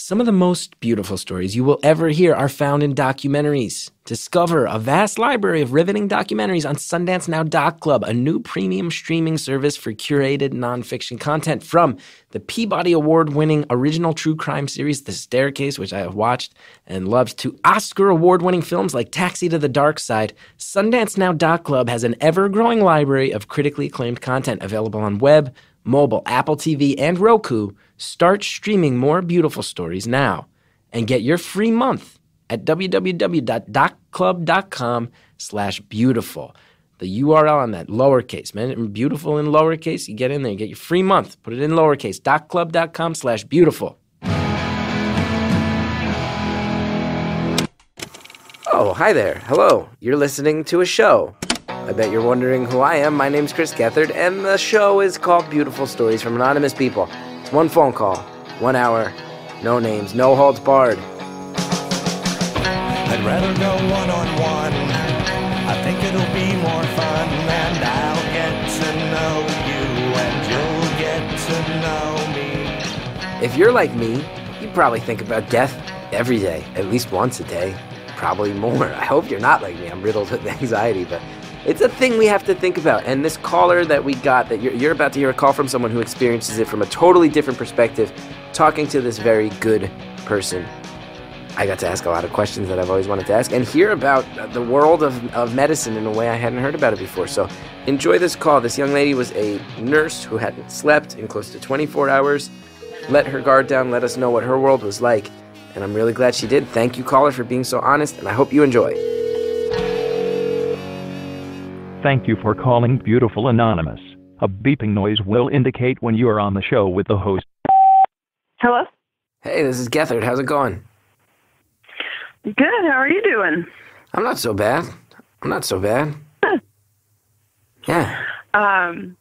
Some of the most beautiful stories you will ever hear are found in documentaries. Discover a vast library of riveting documentaries on Sundance Now Doc Club, a new premium streaming service for curated nonfiction content from the Peabody Award-winning original true crime series The Staircase, which I have watched and loved, to Oscar award-winning films like Taxi to the Dark Side. Sundance Now Doc Club has an ever-growing library of critically acclaimed content available on web, mobile, Apple TV, and Roku. Start streaming more beautiful stories now and get your free month at www.docclub.com/beautiful. The URL on that, lowercase, man, beautiful in lowercase. You get in there, you get your free month. Put it in lowercase, docclub.com/beautiful. Oh, hi there. Hello. You're listening to a show. I bet you're wondering who I am. My name's Chris Gethard, and the show is called Beautiful Stories from Anonymous People. It's one phone call, 1 hour, no names, no holds barred. I'd rather go one-on-one. I think it'll be more fun, and I'll get to know you, and you'll get to know me. If you're like me, you probably think about death every day, at least once a day, probably more. I hope you're not like me. I'm riddled with anxiety, but it's a thing we have to think about. And this caller that we got, that you're about to hear a call from someone who experiences it from a totally different perspective, talking to this very good person. I got to ask a lot of questions that I've always wanted to ask and hear about the world of medicine in a way I hadn't heard about it before. So enjoy this call. This young lady was a nurse who hadn't slept in close to 24 hours, let her guard down, let us know what her world was like. And I'm really glad she did. Thank you, caller, for being so honest, and I hope you enjoy. Thank you for calling Beautiful Anonymous. A beeping noise will indicate when you are on the show with the host. Hello? Hey, this is Gethard. How's it going? Good. How are you doing? I'm not so bad. Yeah. Well,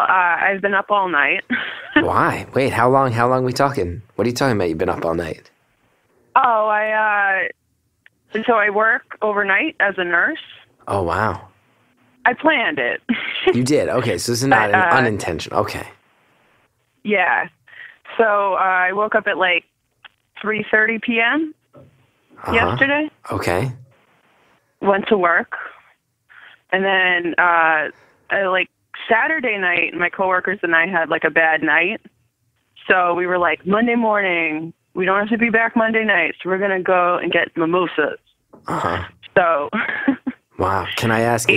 I've been up all night. Why? Wait, how long we talking? What are you talking about? You've been up all night? Oh, so I work overnight as a nurse. Oh, wow. I planned it. You did? Okay, so this is not unintentional. Okay. Yeah. So I woke up at like 3:30 p.m. yesterday. Okay. Went to work. And then like Saturday night, my coworkers and I had like a bad night. So we were like, Monday morning, we don't have to be back Monday night, so we're going to go and get mimosas. Uh-huh. So... Wow. Can I ask,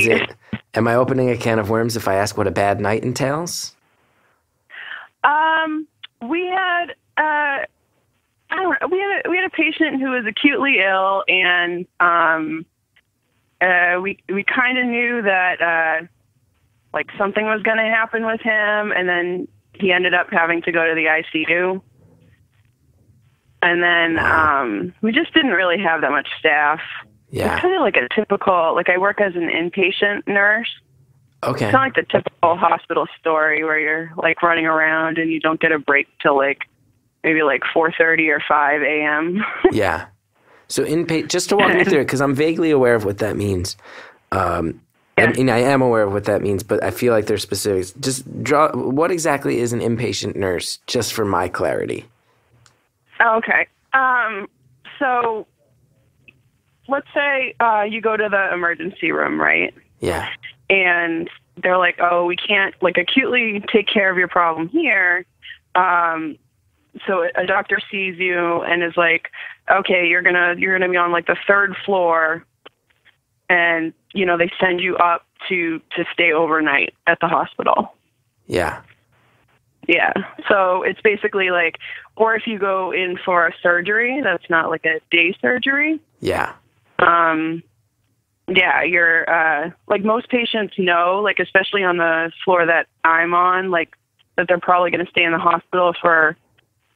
am I opening a can of worms if I ask what a bad night entails? We had we had a patient who was acutely ill, and we kind of knew that like something was going to happen with him, and then he ended up having to go to the ICU. And then we just didn't really have that much staff. Yeah. It's kind of like a typical, like I work as an inpatient nurse. Okay. It's not like the typical hospital story where you're like running around and you don't get a break till like maybe like 4:30 or 5 a.m. Yeah. So just to walk me through it, because I'm vaguely aware of what that means. I mean, I am aware of what that means, but I feel like there's specifics. Just draw, what exactly is an inpatient nurse, just for my clarity? Okay. So let's say you go to the emergency room, right? Yeah. And they're like, oh, we can't like acutely take care of your problem here. So a doctor sees you and is like, okay, you're gonna be on like the 3rd floor, and they send you up to stay overnight at the hospital. Yeah. Yeah. So it's basically like, or if you go in for a surgery, that's not like a day surgery. Yeah. Yeah, you're, like most patients know, like especially on the floor that I'm on, like that they're probably going to stay in the hospital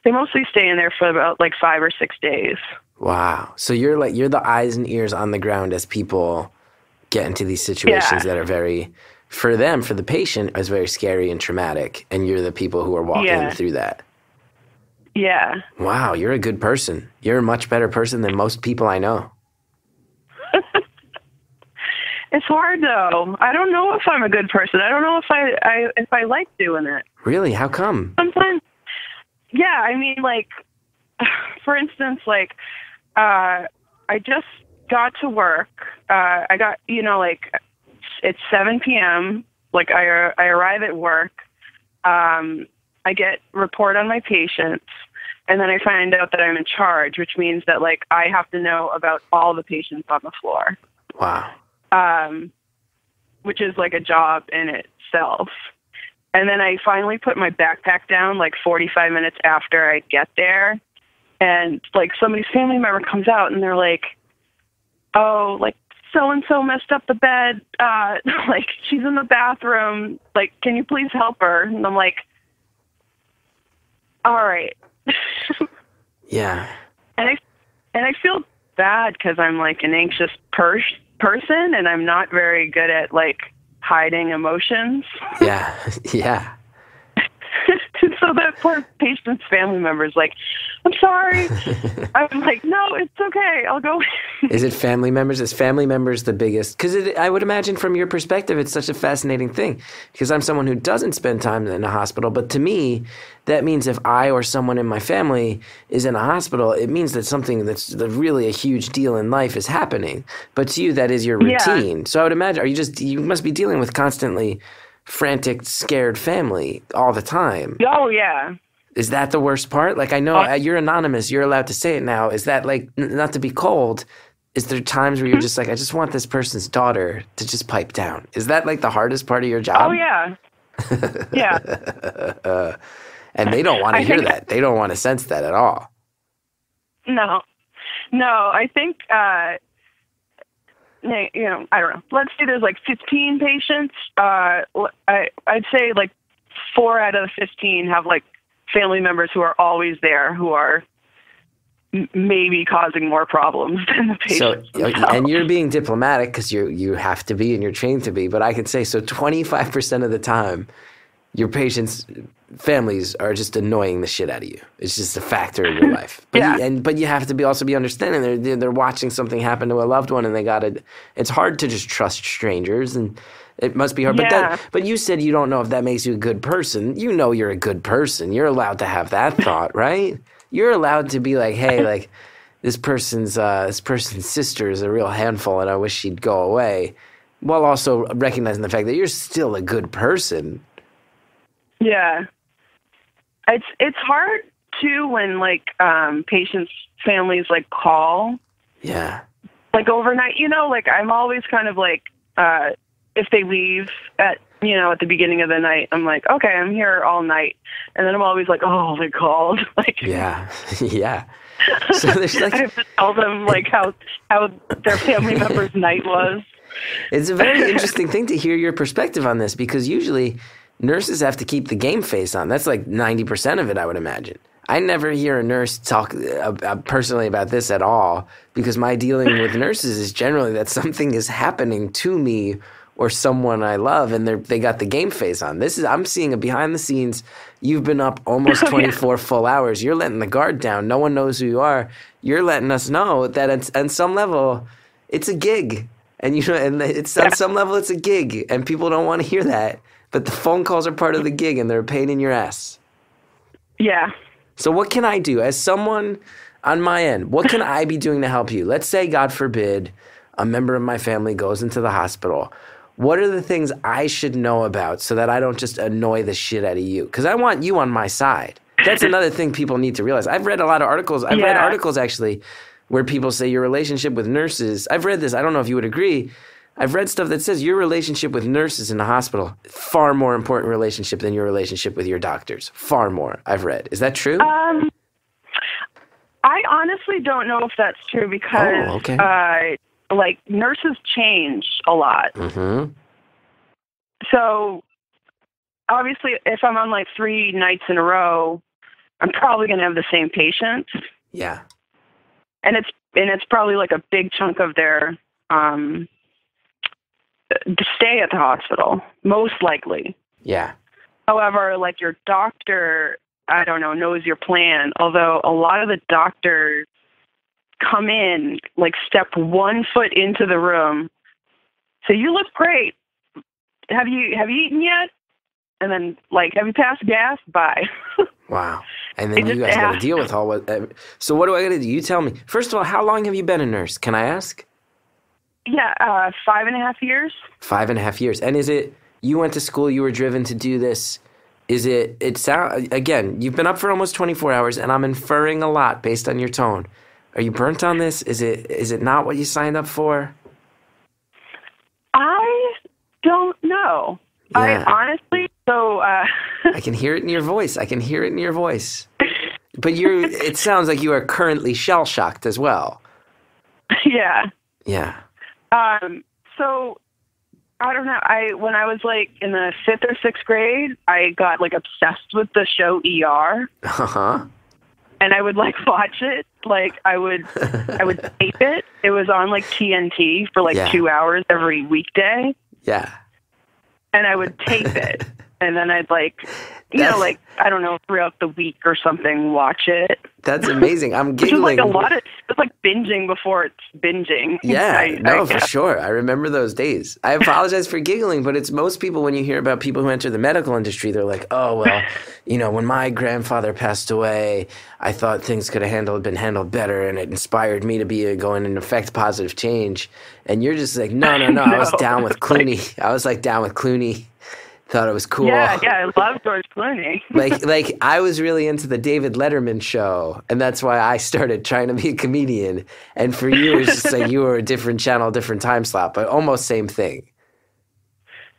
they mostly stay in there for about like 5 or 6 days. Wow. So you're the eyes and ears on the ground as people get into these situations that are very, for the patient, is very scary and traumatic. And you're the people who are walking through that. Yeah. Wow. You're a good person. You're a much better person than most people I know. It's hard though. I don't know if I'm a good person. I don't know if I like doing it. Really? How come? Sometimes, yeah. I mean, like for instance, like, I just got to work. I got, like, it's 7 p.m. Like, I arrive at work. I get report on my patients, and then I find out that I'm in charge, which means that, like, I have to know about all the patients on the floor. Wow. Which is like a job in itself. And then I finally put my backpack down like 45 minutes after I get there. And like somebody's family member comes out and they're like, oh, like so-and-so messed up the bed. Like she's in the bathroom. Like, can you please help her? And I'm like, all right. Yeah. And I feel bad because I'm like an anxious person and I'm not very good at like hiding emotions. Yeah. Yeah. So that poor patient's family member's like, I'm sorry. I'm like, no, it's okay. I'll go. Is it family members? Is family members the biggest? Because I would imagine from your perspective, it's such a fascinating thing. Because I'm someone who doesn't spend time in a hospital. But to me, that means if I or someone in my family is in a hospital, it means that something that's really a huge deal in life is happening. But to you, that is your routine. Yeah. So I would imagine, you must be dealing with constantly frantic, scared family all the time. Oh, yeah. Is that the worst part? Like, I know you're anonymous. You're allowed to say it now. Is that, like, not to be cold, is there times where you're just like, I just want this person's daughter to just pipe down? Is that, like, the hardest part of your job? Oh, yeah. Yeah. And they don't want to hear that. They don't want to sense that at all. No. I think, I don't know. Let's say there's, like, 15 patients. I'd say, like, 4 out of the 15 have, like, family members who are always there, who are maybe causing more problems than the patients. So, and you're being diplomatic because you have to be and you're trained to be. But I can say, so 25% of the time, your patients' families are just annoying the shit out of you. It's just a factor in your life. But but you have to also be understanding. They're watching something happen to a loved one, and it's hard to just trust strangers, and it must be hard. Yeah. But you said you don't know if that makes you a good person. You know you're a good person. You're allowed to have that thought, right? You're allowed to be like, hey, like this person's sister is a real handful, and I wish she'd go away, while also recognizing the fact that you're still a good person. Yeah. It's hard too when like patients' families like call. Yeah. Like overnight, like I'm always kind of like if they leave at the beginning of the night, I'm like, okay, I'm here all night. And then I'm always like, oh, they called. Like, yeah. Yeah. So there's like, I have to tell them like how their family member's night was. It's a very interesting thing to hear your perspective on this, because usually nurses have to keep the game face on. That's like 90% of it, I would imagine. I never hear a nurse talk personally about this at all, because my dealing with nurses is generally that something is happening to me or someone I love, and they got the game face on. I'm seeing a behind the scenes. You've been up almost 24 full hours. You're letting the guard down. No one knows who you are. You're letting us know that on some level, it's a gig, and it's on some level it's a gig, and people don't want to hear that. But the phone calls are part of the gig, and they're a pain in your ass. Yeah. So what can I do as someone on my end? What can I be doing to help you? Let's say, God forbid, a member of my family goes into the hospital. What are the things I should know about so that I don't just annoy the shit out of you? Because I want you on my side. That's another thing people need to realize. I've read a lot of articles. I've read articles, actually, where people say your relationship with nurses. I've read this. I don't know if you would agree. I've read stuff that says your relationship with nurses in the hospital, far more important relationship than your relationship with your doctors. Far more, I've read. Is that true? I honestly don't know if that's true, because like nurses change a lot. Mm-hmm. So obviously if I'm on like 3 nights in a row, I'm probably going to have the same patient. Yeah. And it's probably like a big chunk of their to stay at the hospital, most likely. Yeah. However, like your doctor, I don't know, knows your plan. Although a lot of the doctors come in, like step 1 foot into the room. So you look great. Have you eaten yet? And then like, have you passed gas? Bye. Wow. And then you guys got to deal with all what. So what do I got to do? You tell me. First of all, how long have you been a nurse? Can I ask? Yeah, 5.5 years. 5.5 years. And is it, you went to school, you were driven to do this. Is it again, you've been up for almost 24 hours, and I'm inferring a lot based on your tone. Are you burnt on this? Is it not what you signed up for? I don't know. Yeah. I honestly, I can hear it in your voice. But it sounds like you are currently shell-shocked as well. Yeah. Yeah. So I don't know. When I was like in the 5th or 6th grade, I got like obsessed with the show ER. Uh-huh. And I would like watch it. Like I would tape it. It was on like TNT for like 2 hours every weekday. Yeah. And I would tape it. And then I'd like, like, I don't know, throughout the week or something, watch it. That's amazing. I'm giggling. It's like binging before it's binging. Yeah, for sure. I remember those days. I apologize for giggling, but it's most people when you hear about people who enter the medical industry, they're like, oh, well, when my grandfather passed away, I thought things could have been handled better, and it inspired me to go in and affect positive change. And you're just like, no, I was down with Clooney. I was like down with Clooney. Thought it was cool. Yeah, I love George Clooney. like I was really into the David Letterman show, and that's why I started trying to be a comedian. And for you, it's just like you were a different channel, different time slot, but almost same thing.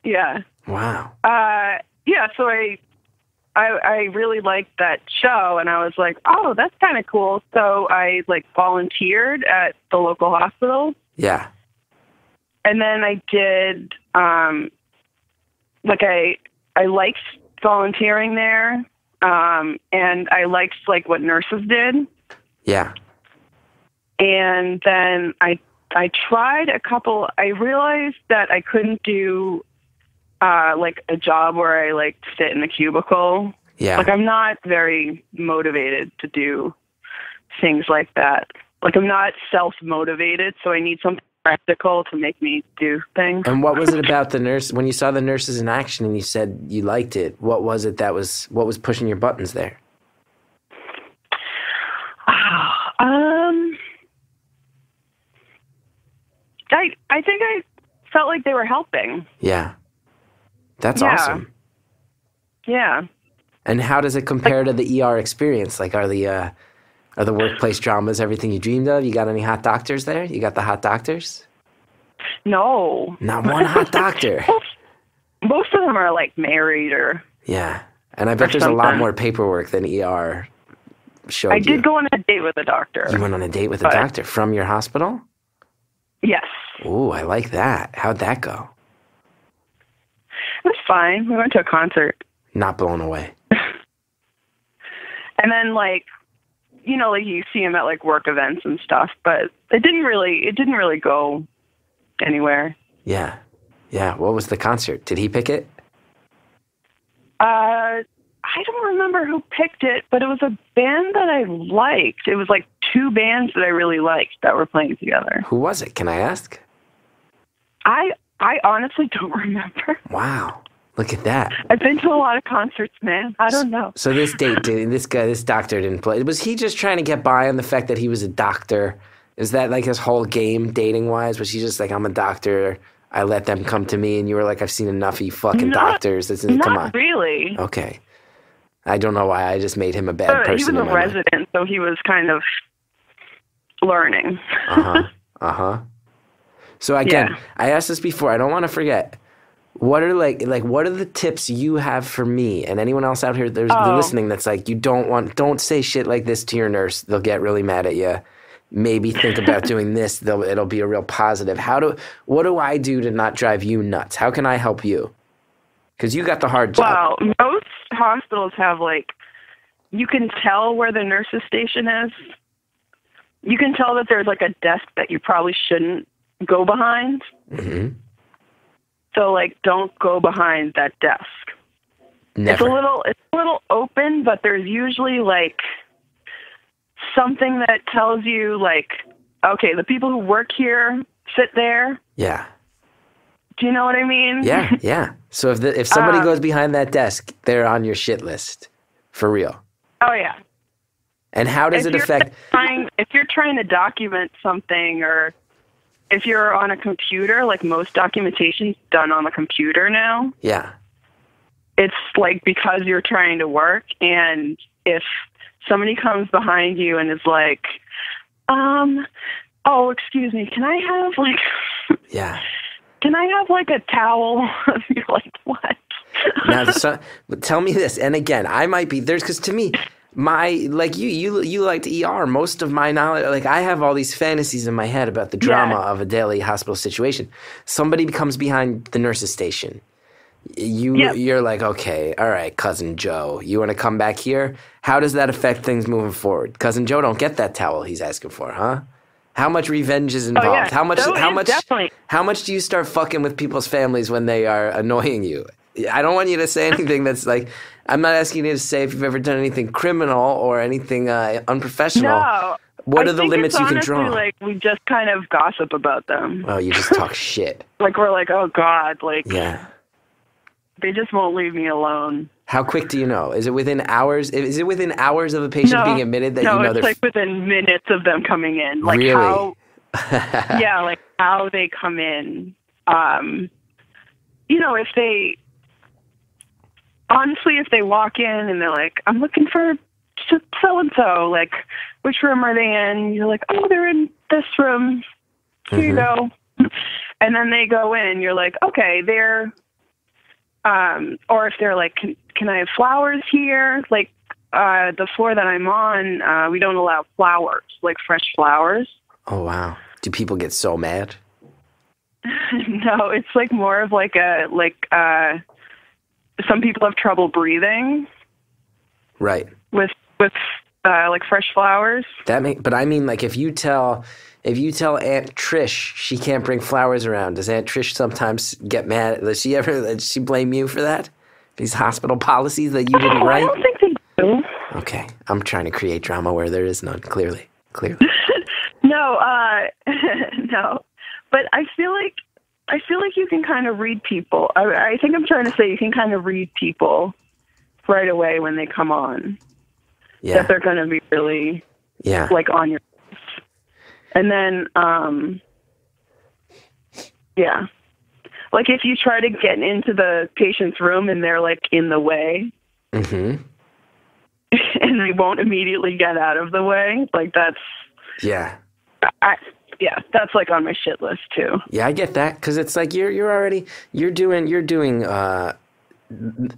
Yeah. Wow. Yeah. So I really liked that show, and I was like, oh, that's kind of cool. So I like volunteered at the local hospital. Yeah. And then I did. I liked volunteering there, and I liked like what nurses did. Yeah. And then I tried a couple. I realized that I couldn't do like a job where I like sit in a cubicle. Yeah. Like I'm not very motivated to do things like that. Like I'm not self-motivated, so I need something practical to make me do things. And what was it about the nurse, when you saw the nurses in action and you said you liked it, what was it what was pushing your buttons there? I think I felt like they were helping. Yeah. That's awesome. Yeah. And how does it compare to the ER experience? Like, are the workplace dramas everything you dreamed of? You got any hot doctors there? You got the hot doctors? No. Not one hot doctor. Most of them are like married or... Yeah. And I bet there's a lot more paperwork than ER showed you. I did go on a date with a doctor. You went on a date with a doctor from your hospital? Yes. Ooh, I like that. How'd that go? It was fine. We went to a concert. Not blown away. And then like, like you see him at like work events and stuff, but it didn't really go anywhere. Yeah. Yeah. What was the concert? Did he pick it? I don't remember who picked it, but it was a band that I liked. It was like 2 bands that I really liked that were playing together. Who was it? Can I ask? I honestly don't remember. Wow. Look at that. I've been to a lot of concerts, man. I don't know. So this doctor didn't play. Was he just trying to get by on the fact that he was a doctor? Is that like his whole game dating-wise? Was he just like, I'm a doctor, I let them come to me, and you were like, I've seen enough of you fucking doctors. Come on. Not really. Okay. I don't know why I just made him a bad person. He was a resident, so he was kind of learning. Uh-huh. So again, I asked this before. I don't want to forget. What are what are the tips you have for me and anyone else out here that's listening that's like, you don't say shit like this to your nurse. They'll get really mad at you. Maybe think about doing this. It'll be a real positive. What do I do to not drive you nuts? How can I help you? Because you got the hard job. Well, most hospitals have you can tell where the nurse's station is. You can tell that there's like a desk that you probably shouldn't go behind. Mm-hmm. So don't go behind that desk. Never. It's a little open, but there's usually something that tells you okay, the people who work here sit there. Yeah. Do you know what I mean? Yeah. So if somebody goes behind that desk, they're on your shit list. For real. Oh yeah. And how does it affect? If you're trying to document something, or if you're on a computer, like most documentation's done on the computer now. Yeah. It's like because you're trying to work, and if somebody comes behind you and is like, oh, excuse me, can I have like, yeah, can I have like a towel? You're like, what? Now, tell me this, and again, I might be there's because to me, like you like to ER. Most of my knowledge, like I have all these fantasies in my head about the drama of a daily hospital situation. Somebody comes behind the nurse's station. You're like, okay, all right, Cousin Joe, you want to come back here? How does that affect things moving forward? Cousin Joe don't get that towel he's asking for, huh? How much revenge is involved? Oh, yeah. How much do you start fucking with people's families when they are annoying you? I don't want you to say anything that's like, I'm not asking you to say if you've ever done anything criminal or anything unprofessional. No. What are the limits you can draw? Like we just kind of gossip about them. Oh, you just talk shit. Like we're like, oh God, like yeah. They just won't leave me alone. How quick do you know? Is it within hours? Is it within hours of a patient being admitted that you know they're... No, it's like within minutes of them coming in. Like really? Yeah, like how they come in. You know, if they... Honestly, if they walk in and they're like, I'm looking for so-and-so, like, which room are they in? You're like, oh, they're in this room. Here you go. And then they go in, you're like, okay, they're... or if they're like, can I have flowers here? Like, the floor that I'm on, we don't allow flowers, like fresh flowers. Oh, wow. Do people get so mad? No, it's like more of like some people have trouble breathing. Right. With like fresh flowers. But I mean, like if you tell Aunt Trish she can't bring flowers around, does Aunt Trish sometimes get mad? Does she blame you for that? These hospital policies that you didn't write? I don't think they do. Okay. I'm trying to create drama where there is none, clearly. No, no. But I feel like you can kind of read people. I think I'm trying to say you can kind of read people right away when they come on. Yeah. That they're going to be really like on your... And then, yeah. Like if you try to get into the patient's room and they're like in the way, and they won't immediately get out of the way, like that's... Yeah. That's like on my shit list too. Yeah, I get that because it's like you're doing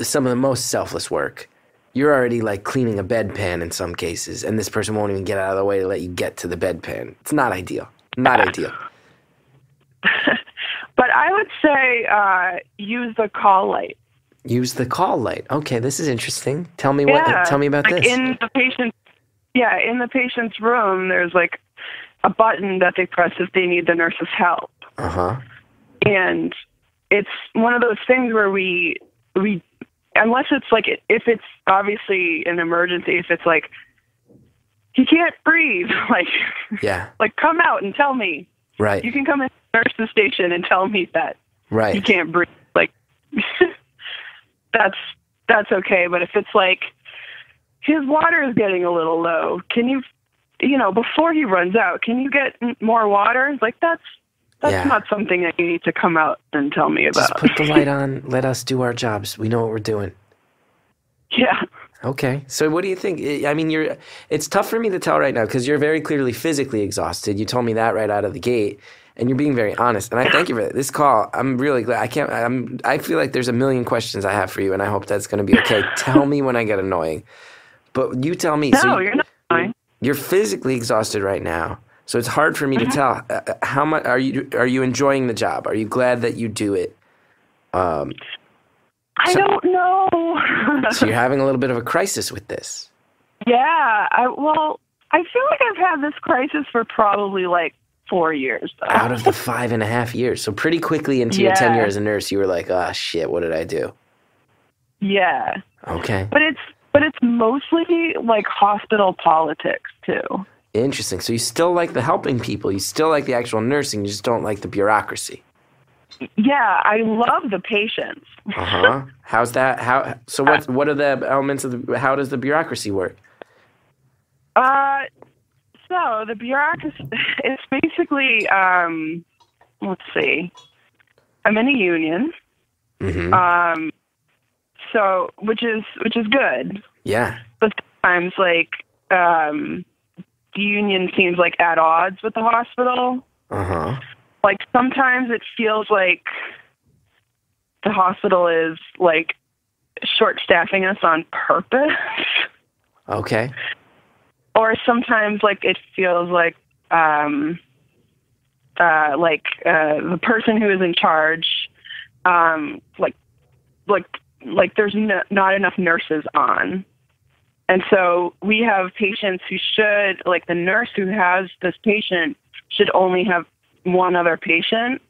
some of the most selfless work. You're already like cleaning a bedpan in some cases, and this person won't even get out of the way to let you get to the bedpan. It's not ideal. Not ideal. But I would say use the call light. Use the call light. Okay, this is interesting. Tell me about like this. In the patient's room, there's like a button that they press if they need the nurse's help. And it's one of those things where we unless it's like, if it's obviously an emergency, if it's like, he can't breathe, like, like come out and tell me. Right. You can come in the nurse's station and tell me that he can't breathe. Like, that's okay. But if it's like, his water is getting a little low, can you before he runs out, can you get more water? Like, that's not something that you need to come out and tell me about. Just put the light on. Let us do our jobs. We know what we're doing. Yeah. Okay. So what do you think? I mean, it's tough for me to tell right now because you're very clearly physically exhausted. You told me that right out of the gate, and you're being very honest. And I thank you for that. This call, I'm really glad. I feel like there's a million questions I have for you, and I hope that's going to be okay. Tell me when I get annoying. But you tell me. No, you're not annoying. You're physically exhausted right now. So it's hard for me to tell. How much are you enjoying the job? Are you glad that you do it? I don't know. So you're having a little bit of a crisis with this. Yeah. I feel like I've had this crisis for probably like 4 years. Though. Out of the 5.5 years. So pretty quickly into your tenure as a nurse, you were like, "Ah, shit, what did I do?" Yeah. Okay. But it's mostly like hospital politics too. Interesting. So you still like the helping people. You still like the actual nursing. You just don't like the bureaucracy. Yeah, I love the patients. How's that? So what are the elements of how does the bureaucracy work? So the bureaucracy, it's basically, let's see, I'm in a union. Mm-hmm. So, which is good. Yeah. But sometimes, like, the union seems like at odds with the hospital. Uh-huh. Like, sometimes it feels like the hospital is, like, short-staffing us on purpose. Okay. Or sometimes, like, it feels like the person who is in charge, like there's not enough nurses on. And so we have patients who should, like the nurse who has this patient should only have one other patient.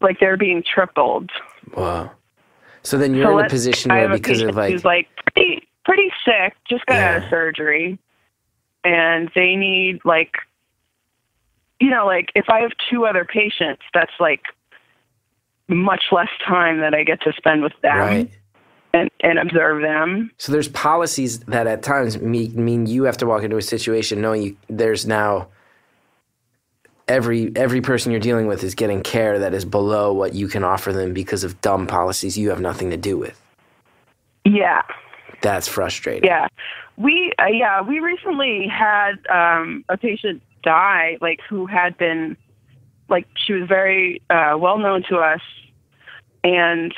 Like they're being tripled. Wow. So then you're in a position where because of like... who's like pretty sick, just got out of surgery. And they need like, you know, like if I have two other patients, that's like much less time that I get to spend with them. Right. And observe them. So there's policies that at times mean you have to walk into a situation knowing there's now every person you're dealing with is getting care that is below what you can offer them because of dumb policies you have nothing to do with. Yeah. That's frustrating. Yeah. We recently had a patient die, like who had been, like she was very well known to us, and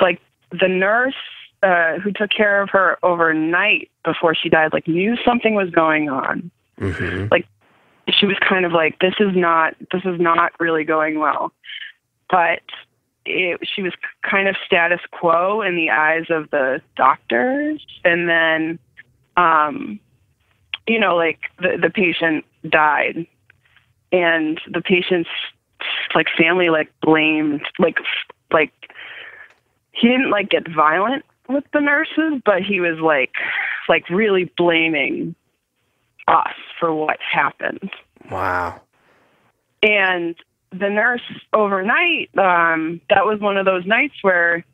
like the nurse who took care of her overnight before she died, like knew something was going on. Mm-hmm. Like she was kind of like, this is not really going well. But she was kind of status quo in the eyes of the doctors. And then, you know, like the patient died, and the patient's like family like blamed, like he didn't like get violent with the nurses, but he was like really blaming us for what happened. Wow. And the nurse overnight, that was one of those nights where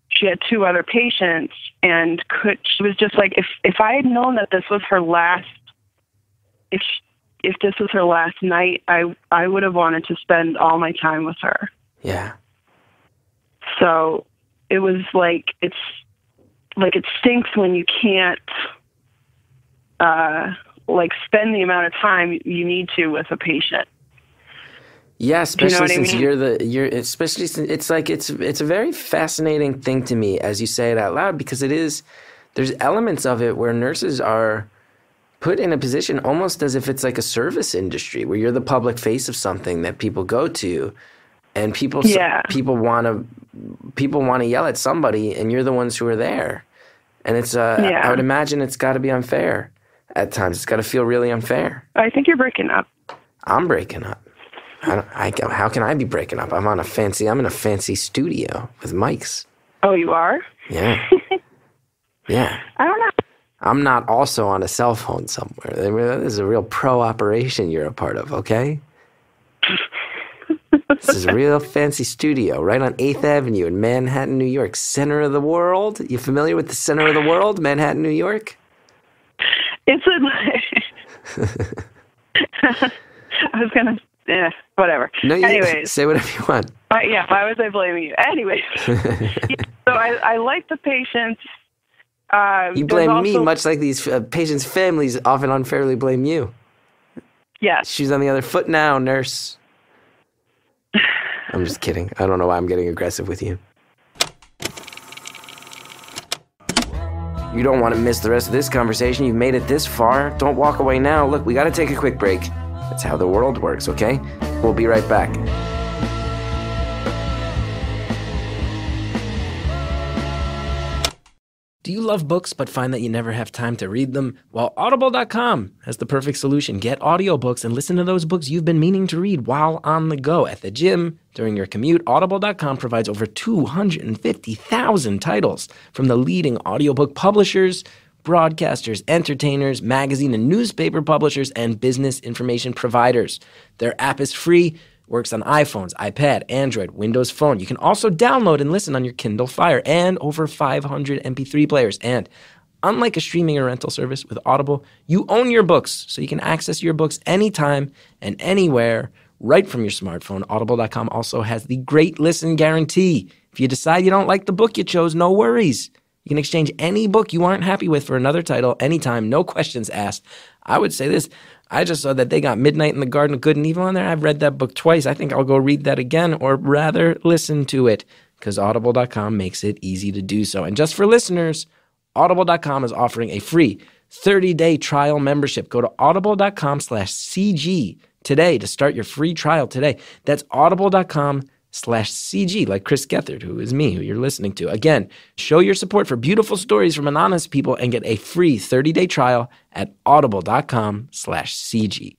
she had two other patients, and she was just like, if I had known that this was her last, if this was her last night, I would have wanted to spend all my time with her. Yeah. So it was like, it stinks when you can't, like spend the amount of time you need to with a patient. Yeah, especially since I mean? especially since it's like, it's a very fascinating thing to me as you say it out loud, because there's elements of it where nurses are put in a position almost as if it's like a service industry where you're the public face of something that people go to, and people want to yell at somebody, and you're the ones who are there. And it's I would imagine it's got to be unfair at times. It's got to feel really unfair. I think you're breaking up. I'm breaking up. How can I be breaking up? I'm in a fancy studio with mics. Oh, you are? Yeah. Yeah. I don't know. I'm not also on a cell phone somewhere. This is a real pro operation you're a part of, okay? This is a real fancy studio right on 8th Avenue in Manhattan, New York. Center of the world. You familiar with the center of the world, Manhattan, New York? It's I was going to... Yeah, whatever. No, anyways. Say whatever you want. Yeah, why was I blaming you? Anyways. So I like the patients. You blame me, much like these patients' families often unfairly blame you. Yes. She's on the other foot now, nurse. I'm just kidding. I don't know why I'm getting aggressive with you. You don't want to miss the rest of this conversation. You've made it this far. Don't walk away now. Look, we got to take a quick break. That's how the world works, okay? We'll be right back. Do you love books but find that you never have time to read them? Well, Audible.com has the perfect solution. Get audiobooks and listen to those books you've been meaning to read while on the go, at the gym, during your commute. Audible.com provides over 250,000 titles from the leading audiobook publishers, broadcasters, entertainers, magazine and newspaper publishers, and business information providers. Their app is free, works on iPhones, iPad, Android, Windows Phone. You can also download and listen on your Kindle Fire and over 500 MP3 players. And unlike a streaming or rental service with Audible, you own your books, so you can access your books anytime and anywhere right from your smartphone. Audible.com also has the Great Listen Guarantee. If you decide you don't like the book you chose, no worries. You can exchange any book you aren't happy with for another title anytime, no questions asked. I would say this. I just saw that they got Midnight in the Garden of Good and Evil on there. I've read that book twice. I think I'll go read that again, or rather listen to it, because Audible.com makes it easy to do so. And just for listeners, Audible.com is offering a free 30-day trial membership. Go to audible.com/CG today to start your free trial today. That's audible.com/CG, like Chris Gethard, who is me, who you're listening to. Again, show your support for beautiful stories from anonymous people and get a free 30-day trial at audible.com/CG.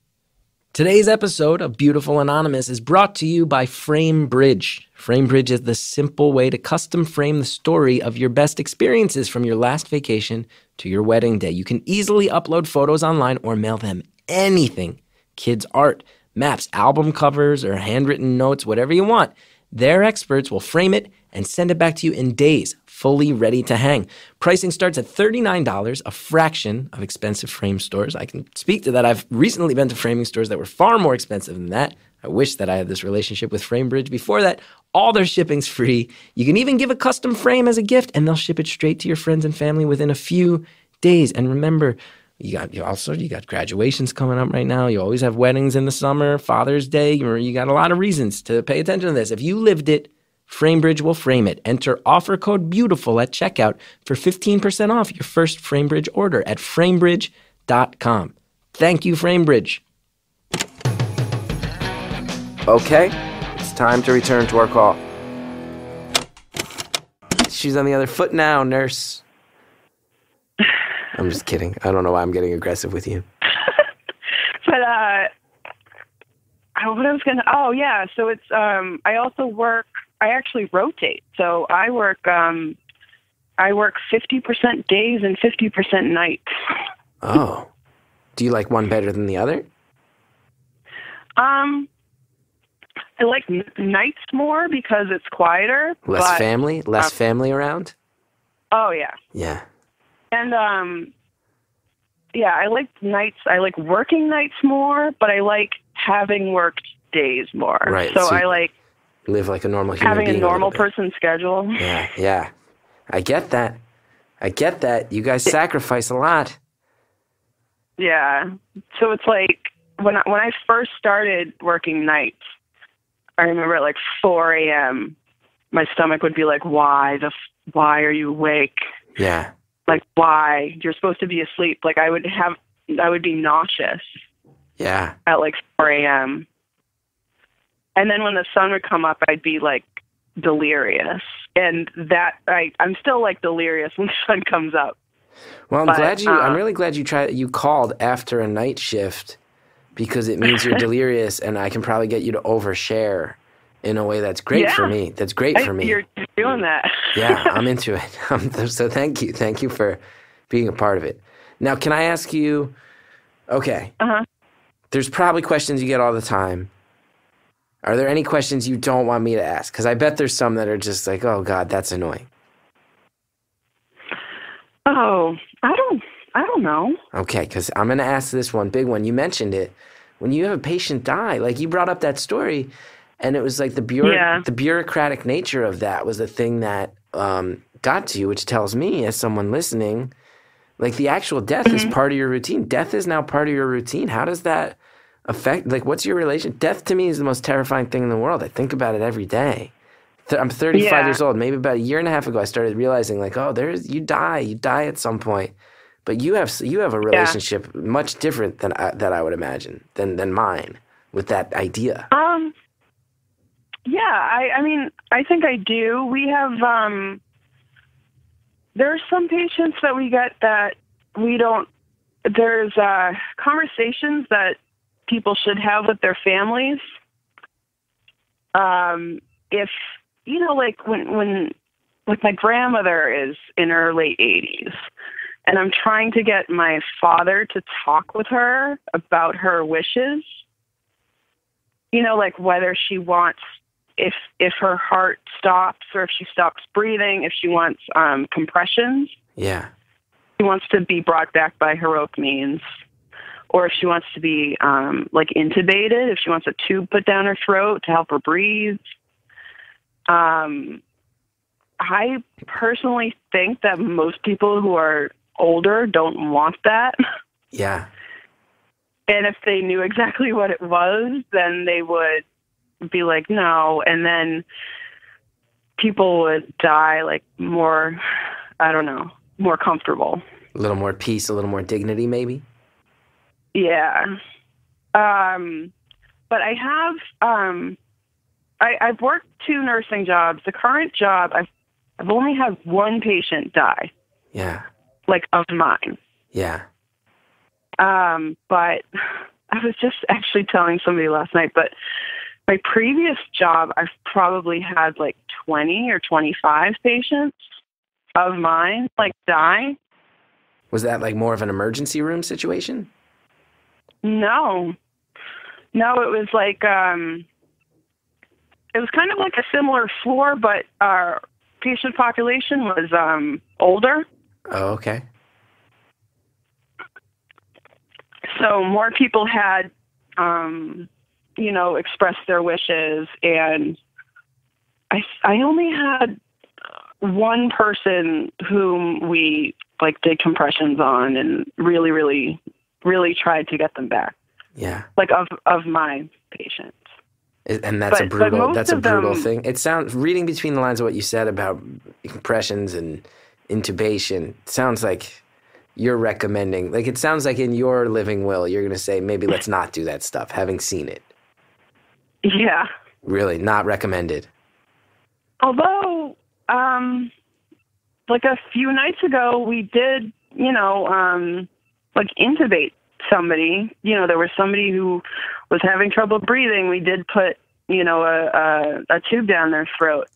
Today's episode of Beautiful Anonymous is brought to you by FrameBridge. FrameBridge is the simple way to custom frame the story of your best experiences from your last vacation to your wedding day. You can easily upload photos online or mail them anything. Kids' art, maps, album covers, or handwritten notes, whatever you want. Their experts will frame it and send it back to you in days, fully ready to hang. Pricing starts at $39, a fraction of expensive frame stores. I can speak to that. I've recently been to framing stores that were far more expensive than that. I wish that I had this relationship with FrameBridge before that. All their shipping's free. You can even give a custom frame as a gift, and they'll ship it straight to your friends and family within a few days. And remember, you got graduations coming up right now. You always have weddings in the summer, Father's Day. You got a lot of reasons to pay attention to this. If you lived it, FrameBridge will frame it. Enter offer code BEAUTIFUL at checkout for 15% off your first FrameBridge order at framebridge.com. Thank you, FrameBridge. Okay, it's time to return to our call. She's on the other foot now, nurse. I'm just kidding. I don't know why I'm getting aggressive with you. But so it's I also work. I actually rotate. So I work 50% days and 50% nights. Oh, do you like one better than the other? I like nights more because it's quieter. Less family around. Oh yeah. Yeah. And I like nights. I like working nights more, but I like having worked days more. Right. So I like live like a normal human having being a normal person schedule. Yeah. I get that. You guys sacrifice a lot. Yeah. So it's like when I first started working nights, I remember at like 4 a.m. my stomach would be like, why are you awake? Yeah. Like, why? You're supposed to be asleep. Like, I would be nauseous. Yeah. At like 4 a.m. And then when the sun would come up, I'd be like delirious. And I'm still like delirious when the sun comes up. Well, I'm really glad you called after a night shift, because it means you're delirious, and I can probably get you to overshare in a way that's great for me. That's great for me. You're doing that. Yeah, I'm into it. So thank you. Thank you for being a part of it. Now, can I ask you, okay, there's probably questions you get all the time. Are there any questions you don't want me to ask? Because I bet there's some that are just like, oh, God, that's annoying. Oh, I don't know. Okay, because I'm going to ask this one big one. You mentioned it. When you have a patient die, like you brought up that story, and it was like the bureaucratic nature of that was the thing that got to you, which tells me, as someone listening, like the actual death is part of your routine. Death is now part of your routine. How does that affect, like, what's your relation? Death to me is the most terrifying thing in the world. I think about it every day. I'm 35 years old. Maybe about a year and a half ago, I started realizing, like, oh, you die at some point. But you have a relationship much different than I would imagine than mine with that idea. I mean, I think I do. We have there are some patients that we get that we don't. There's conversations that people should have with their families. If like when like my grandmother is in her late 80s. And I'm trying to get my father to talk with her about her wishes. Like whether she wants, if her heart stops or if she stops breathing, if she wants compressions. Yeah. she wants to be brought back by heroic means, or if she wants to be like intubated, if she wants a tube put down her throat to help her breathe. I personally think that most people who are older don't want that. Yeah. And if they knew exactly what it was, then they would be like, no. And then people would die like more, I don't know, more comfortable. A little more peace, a little more dignity, maybe? Yeah. But I have, I've worked 2 nursing jobs. The current job, I've only had 1 patient die. Yeah. Like, of mine. Yeah. But I was just actually telling somebody last night, but my previous job, I've probably had like 20 or 25 patients of mine, like, die. Was that like more of an emergency room situation? No, it was like, it was kind of like a similar floor, but our patient population was older. Oh, okay. So more people had, expressed their wishes, and I only had 1 person whom we like did compressions on and really, really, really tried to get them back. Yeah. Like of my patients. And that's a brutal them, thing. It sounds, reading between the lines of what you said about compressions and intubation, it sounds like you're recommending, like it sounds like in your living will, you're going to say, maybe let's not do that stuff, having seen it. Yeah. Really, not recommended. Although, like a few nights ago, we did, like intubate somebody. There was somebody who was having trouble breathing. We did put, a tube down their throat,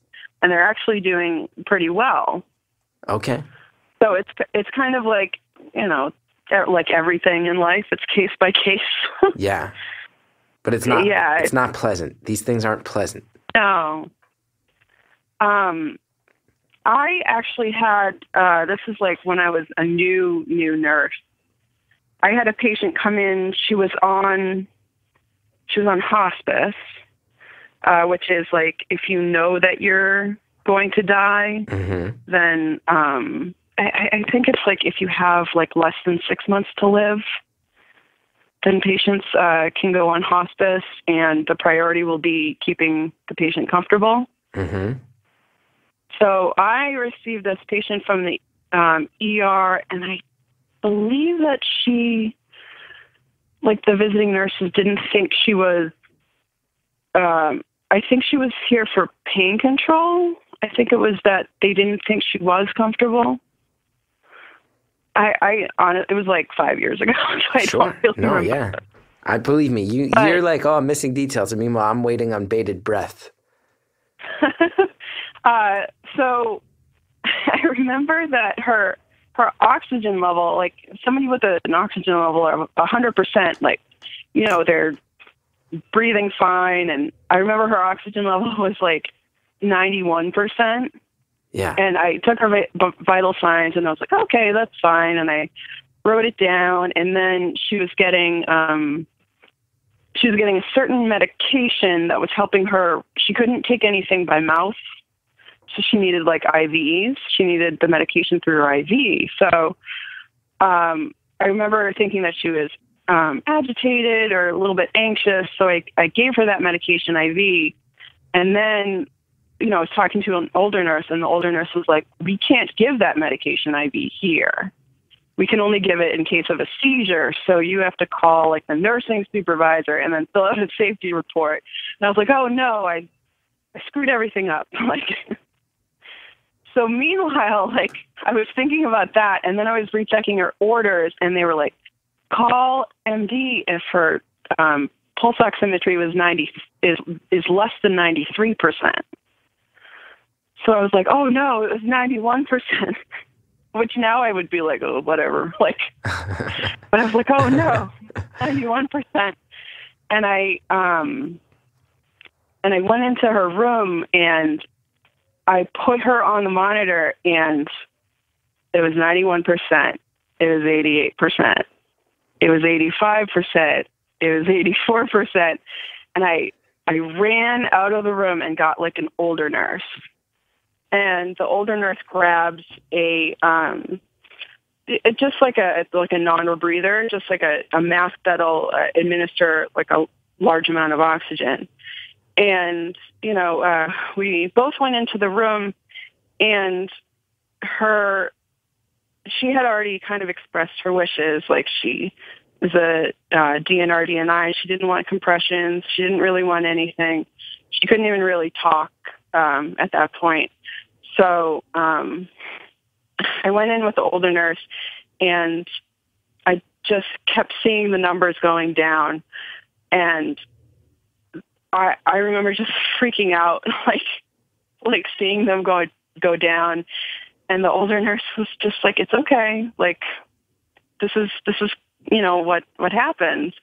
and they're actually doing pretty well. Okay. So it's kind of like, like everything in life, it's case by case. Yeah. But it's not, it's not pleasant. These things aren't pleasant. No. I actually had, this is like when I was a new nurse. I had a patient come in. She was on hospice, which is like, if you know that you're going to die, then, I think it's like if you have like less than 6 months to live, then patients can go on hospice, and the priority will be keeping the patient comfortable. So I received this patient from the ER, and I believe that she, like the visiting nurses didn't think she was, I think she was here for pain control. I think it was that they didn't think she was comfortable. It was like 5 years ago, so I don't really remember. Yeah. I believe me. You're like, oh, I'm missing details. And meanwhile, I'm waiting on bated breath. So I remember that her oxygen level, like somebody with an oxygen level of 100%, like, they're breathing fine. And I remember her oxygen level was like 91%. Yeah. And I took her vital signs, and I was like, okay, that's fine. And I wrote it down. And then she was getting a certain medication that was helping her. She couldn't take anything by mouth, so she needed like IVs. She needed the medication through her IV. So I remember thinking that she was agitated or a little bit anxious. So I gave her that medication IV, and then, I was talking to an older nurse, and the older nurse was like, we can't give that medication IV here. We can only give it in case of a seizure. So you have to call like the nursing supervisor and then fill out a safety report. And I was like, oh no, I screwed everything up. So meanwhile, like I was thinking about that, and then I was rechecking her orders, and they were like, call MD if her pulse oximetry was is less than 93%. So I was like, oh no, it was 91%, which now I would be like, oh, whatever. Like, but I was like, oh no, 91%. And I went into her room, and I put her on the monitor, and it was 91%. It was 88%. It was 85%. It was 84%. And I ran out of the room and got like an older nurse. And the older nurse grabs just like a non-rebreather, just like a mask that'll administer like a large amount of oxygen. And, we both went into the room, and she had already kind of expressed her wishes. Like, she was a DNR, DNI. She didn't want compressions. She didn't really want anything. She couldn't even really talk at that point. So I went in with the older nurse, and I just kept seeing the numbers going down. And I remember just freaking out, like seeing them go down. And the older nurse was just like, "It's okay. Like, this is what happens."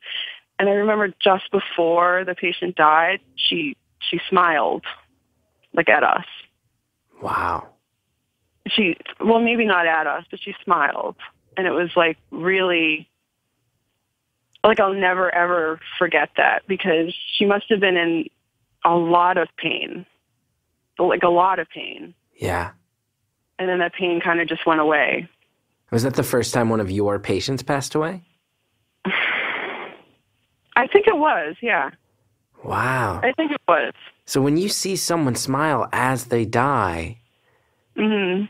And I remember just before the patient died, she smiled, like, at us. Wow. Well, maybe not at us, but she smiled. And it was like really, like, I'll never ever forget that, because she must have been in a lot of pain, like a lot of pain. Yeah. And then that pain kind of just went away. Was that the first time one of your patients passed away? I think it was, yeah. Wow. I think it was. So when you see someone smile as they die, Mm-hmm.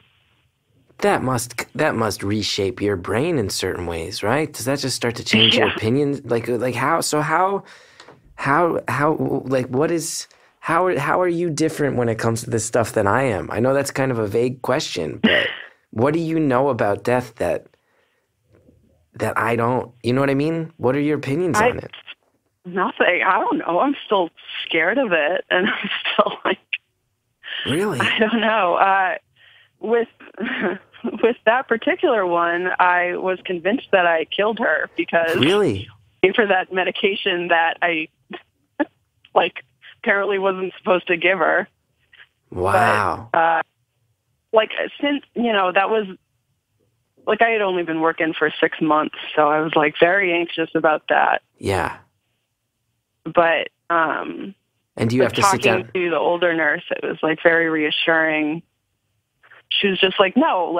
that must reshape your brain in certain ways, right? Does that just start to change your opinions? Like how? So how are you different when it comes to this stuff than I am? I know that's kind of a vague question, but what do you know about death that I don't? You know what I mean? What are your opinions on it? Nothing. I don't know. I'm still scared of it, and I'm still like, really? I don't know. With that particular one, I was convinced that I killed her because really, for that medication that I apparently wasn't supposed to give her. Wow. But, since that was I had only been working for 6 months, so I was very anxious about that. Yeah. But and do you have to sit down? Talking to the older nurse, it was very reassuring. She was just like, no,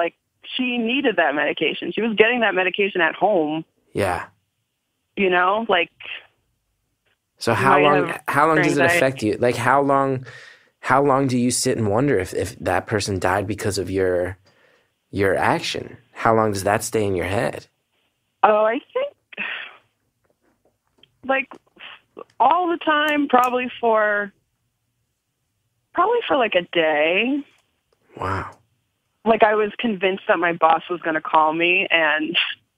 she needed that medication. She was getting that medication at home. Yeah. So how long does it affect you? Like, how long do you sit and wonder if that person died because of your action? How long does that stay in your head? Oh, I think all the time, probably for a day. Wow. I was convinced that my boss was going to call me and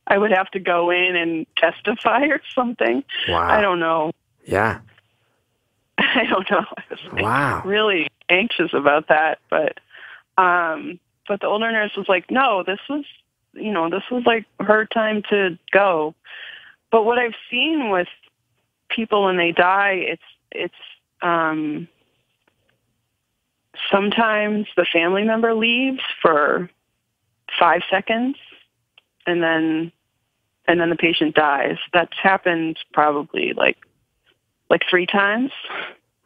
I would have to go in and testify or something. Wow. I don't know. Yeah. I don't know. I was wow. Really anxious about that, but the older nurse was like, no, this was her time to go. But what I've seen with people when they die, it's sometimes the family member leaves for 5 seconds and then the patient dies. That's happened probably like 3 times.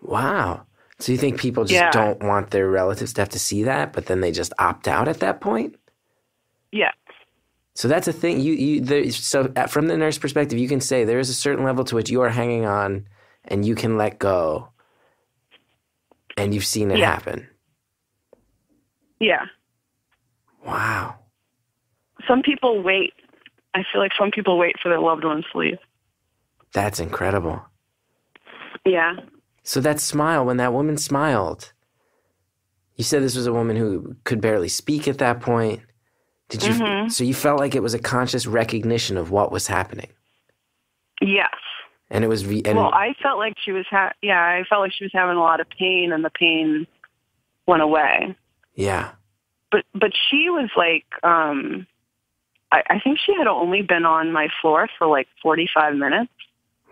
Wow. So you think people just don't want their relatives to have to see that, but then they just opt out at that point? Yeah. So that's a thing. So from the nurse perspective, you can say there is a certain level to which you are hanging on and you can let go. And you've seen it happen. Yeah. Wow. Some people wait. I feel like some people wait for their loved ones to leave. That's incredible. Yeah. So that smile, when that woman smiled, you said this was a woman who could barely speak at that point. Did you? Mm-hmm. So you felt like it was a conscious recognition of what was happening. Yes. And it was. I felt like she was. I felt like she was having a lot of pain, and the pain went away. Yeah. But she was like, I think she had only been on my floor for 45 minutes.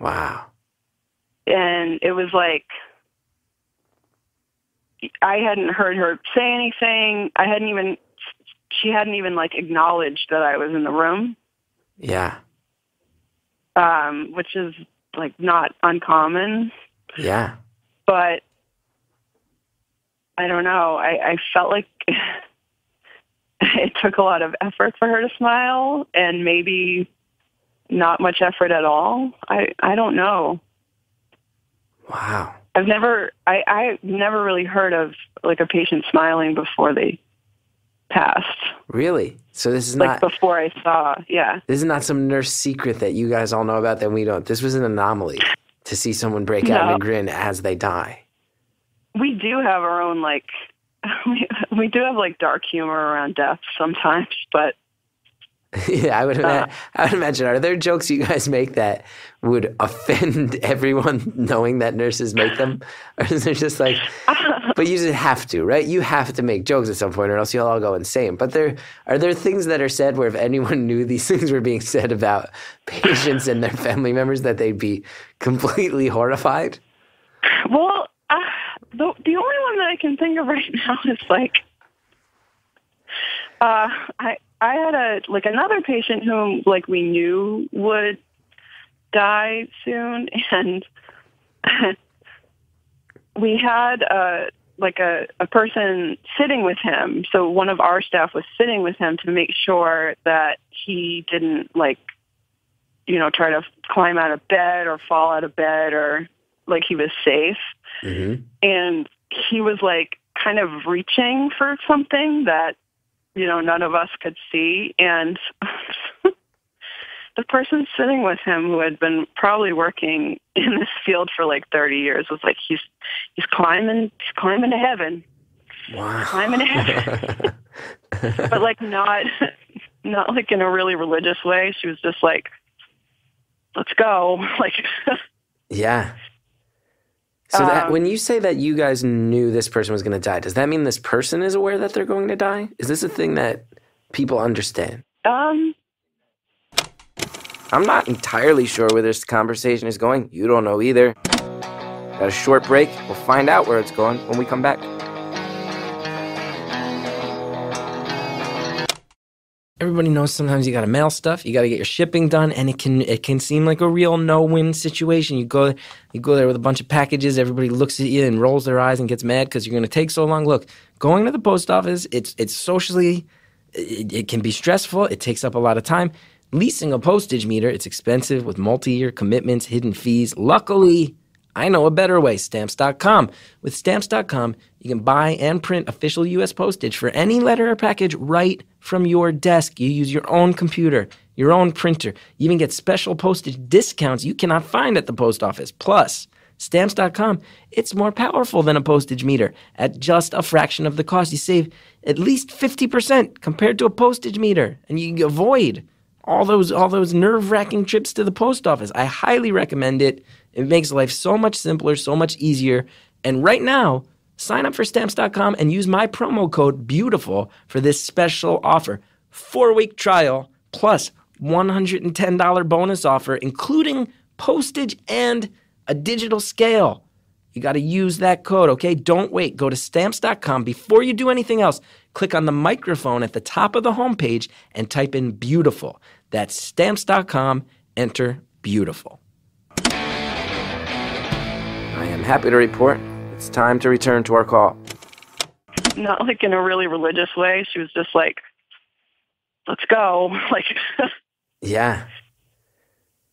Wow. And it was I hadn't heard her say anything. She hadn't even acknowledged that I was in the room. Yeah. Which is like not uncommon. Yeah. But I don't know. I felt like it took a lot of effort for her to smile, and maybe not much effort at all. I don't know. Wow. I've never really heard of like a patient smiling before they passed. Really? So this is Like not before I saw, yeah. This is not some nurse secret that you guys all know about that we don't. This was an anomaly to see someone break out in a grin as they die. We do have our own like we do have like dark humor around death sometimes, but Yeah, I would imagine. Are there jokes you guys make that would offend everyone knowing that nurses make them? Or is it just like, but you just have to, right? You have to make jokes at some point or else you'll all go insane. But are there things that are said where if anyone knew these things were being said about patients and their family members that they'd be completely horrified? Well, the only one that I can think of right now is like, I had another patient whom like we knew would die soon, and we had a person sitting with him. So one of our staff was sitting with him to make sure that he didn't try to climb out of bed or fall out of bed, or like he was safe. Mm-hmm. And he was like kind of reaching for something that none of us could see. And the person sitting with him, who had been probably working in this field for like 30 years, was like, he's climbing to heaven. Wow. Climbing to heaven. But like not like in a really religious way. She was just like, let's go. Like, yeah. So that when you say that you guys knew this person was going to die, does that mean this person is aware that they're going to die? Is this a thing that people understand? I'm not entirely sure where this conversation is going. You don't know either. Got a short break. We'll find out where it's going when we come back. Everybody knows sometimes you got to mail stuff, you got to get your shipping done, and it can seem like a real no-win situation. You go there with a bunch of packages, everybody looks at you and rolls their eyes and gets mad because you're going to take so long. Look, going to the post office, it's socially, it can be stressful, it takes up a lot of time. Leasing a postage meter, it's expensive with multi-year commitments, hidden fees. Luckily, I know a better way, Stamps.com. With Stamps.com, you can buy and print official U.S. postage for any letter or package right from your desk. You use your own computer, your own printer. You even get special postage discounts you cannot find at the post office. Plus, Stamps.com, it's more powerful than a postage meter. At just a fraction of the cost, you save at least 50% compared to a postage meter, and you avoid all those nerve-wracking trips to the post office. I highly recommend it. It makes life so much simpler, so much easier. And right now, sign up for Stamps.com and use my promo code BEAUTIFUL for this special offer. 4-week trial plus $110 bonus offer, including postage and a digital scale. You got to use that code, okay? Don't wait. Go to Stamps.com. Before you do anything else, click on the microphone at the top of the homepage and type in BEAUTIFUL. That's Stamps.com. Enter BEAUTIFUL. I am happy to report it's time to return to our call. Not like in a really religious way. She was just like, let's go. Like, yeah.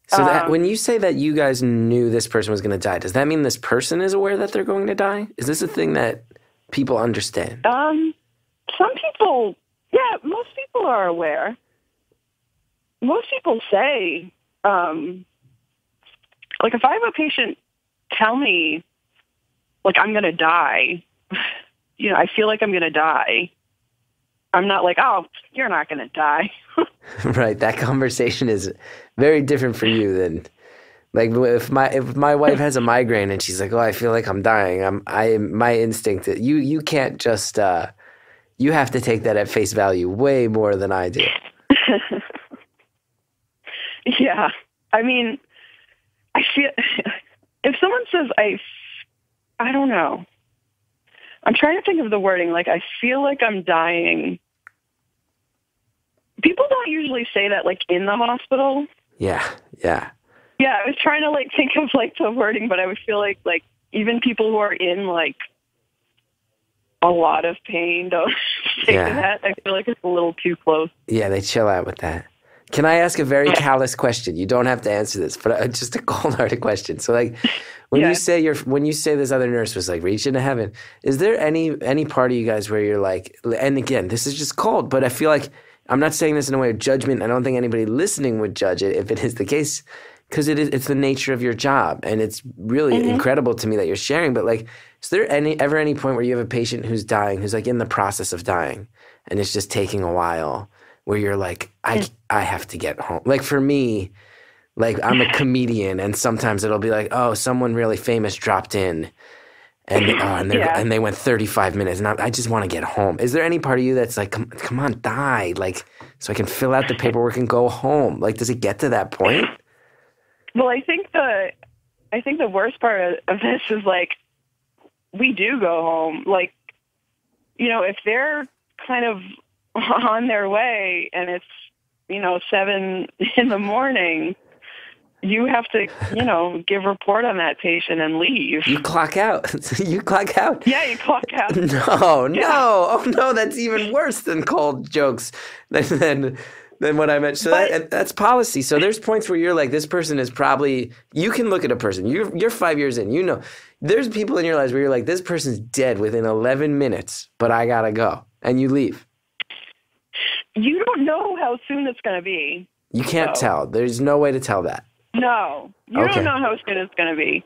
So that when you say that you guys knew this person was going to die, does that mean this person is aware that they're going to die? Is this a thing that people understand? Some people, yeah, most people are aware. Most people say, like if I have a patient tell me, like, I'm going to die, I feel like I'm going to die. I'm not like, oh, you're not going to die. Right. That conversation is very different for you than, like, if my wife has a migraine and she's like, oh, I feel like I'm dying. My instinct, you can't just, you have to take that at face value way more than I do. Yeah. I mean, I feel, if someone says, I don't know. I'm trying to think of the wording. Like, I feel like I'm dying. people don't usually say that like in the hospital. Yeah, yeah. Yeah, I was trying to like think of like the wording, but I would feel like even people who are in like a lot of pain don't say that. I feel like it's a little too close. Yeah, they chill out with that. Can I ask a very callous question? You don't have to answer this, but just a cold-hearted question. So, like, when you say this other nurse was like reaching to heaven, is there any part of you guys where you're like, and again, this is just cold, but I feel like I'm not saying this in a way of judgment. I don't think anybody listening would judge it if it is the case, because it's the nature of your job, and it's really incredible to me that you're sharing. But like, is there ever any point where you have a patient who's dying, who's like in the process of dying, and it's just taking a while, where you're like, I have to get home? Like for me, like I'm a comedian, and sometimes it'll be like, oh, someone really famous dropped in, and they went 35 minutes, and I just want to get home. Is there any part of you that's like, come on, die, like, so I can fill out the paperwork and go home? Like, does it get to that point? Well, I think the worst part of this is like, we do go home. Like, if they're kind of on their way and it's, 7 a.m, you have to, give report on that patient and leave. You clock out. You clock out. Yeah, you clock out. No. Oh no, that's even worse than cold jokes than what I meant. So that's policy. So there's points where you're like, this person is probably, you can look at a person, you're 5 years in, there's people in your lives where you're like, this person's dead within 11 minutes, but I gotta go. And you leave. You don't know how soon it's going to be. You can't tell. There's no way to tell that. No. You don't know how soon it's going to be.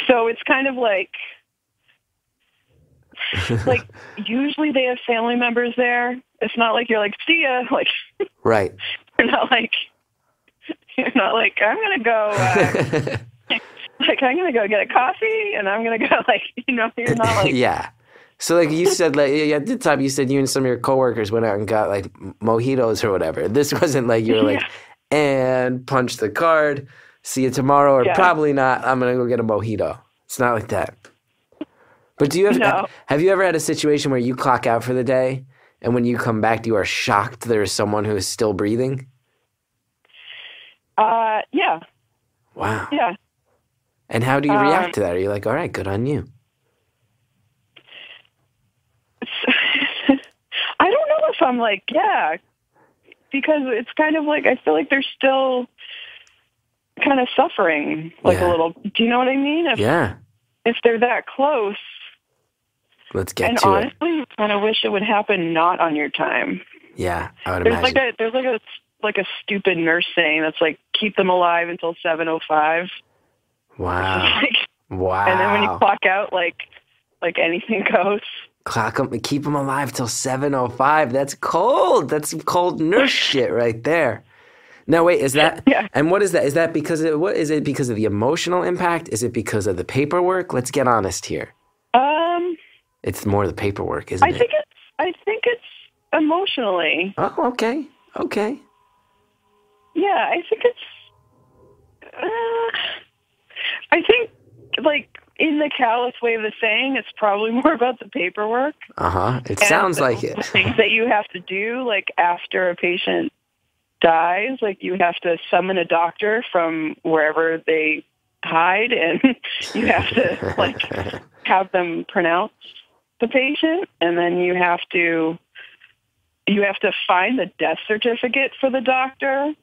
So it's kind of like usually they have family members there. It's not like you're like, see ya. Like, right. You're not like, I'm going to go, I'm going to go get a coffee and I'm going to go you're not like. Yeah. So like you said, at the time you said you and some of your coworkers went out and got like mojitos or whatever. This wasn't like you were like, and punch the card, see you tomorrow, or probably not, I'm going to go get a mojito. It's not like that. But have you ever had a situation where you clock out for the day and when you come back, you are shocked there's someone who is still breathing? Yeah. Wow. Yeah. And how do you react to that? Are you like, all right, good on you? I don't know if I'm like, because it's kind of like, I feel like they're still kind of suffering a little. Do you know what I mean? If they're that close. Let's get to it. And honestly, I kind of wish it would happen not on your time. Yeah, I would imagine. There's a stupid nurse saying that's like, keep them alive until 7:05. Wow. Wow. And then when you clock out, like anything goes. Clock them, keep them alive till 7:05. That's cold. That's some cold nurse shit right there. Now wait, is that? Yeah. And what is that? Is that because what is it? Because of the emotional impact? Is it because of the paperwork? Let's get honest here. It's more the paperwork, isn't it? I think it's emotionally. Oh, okay. Yeah, I think it's. I think in the callous way of the saying, it's probably more about the paperwork. It sounds like it. The things that you have to do, after a patient dies, you have to summon a doctor from wherever they hide, and you have to have them pronounce the patient, and then you have to find the death certificate for the doctor,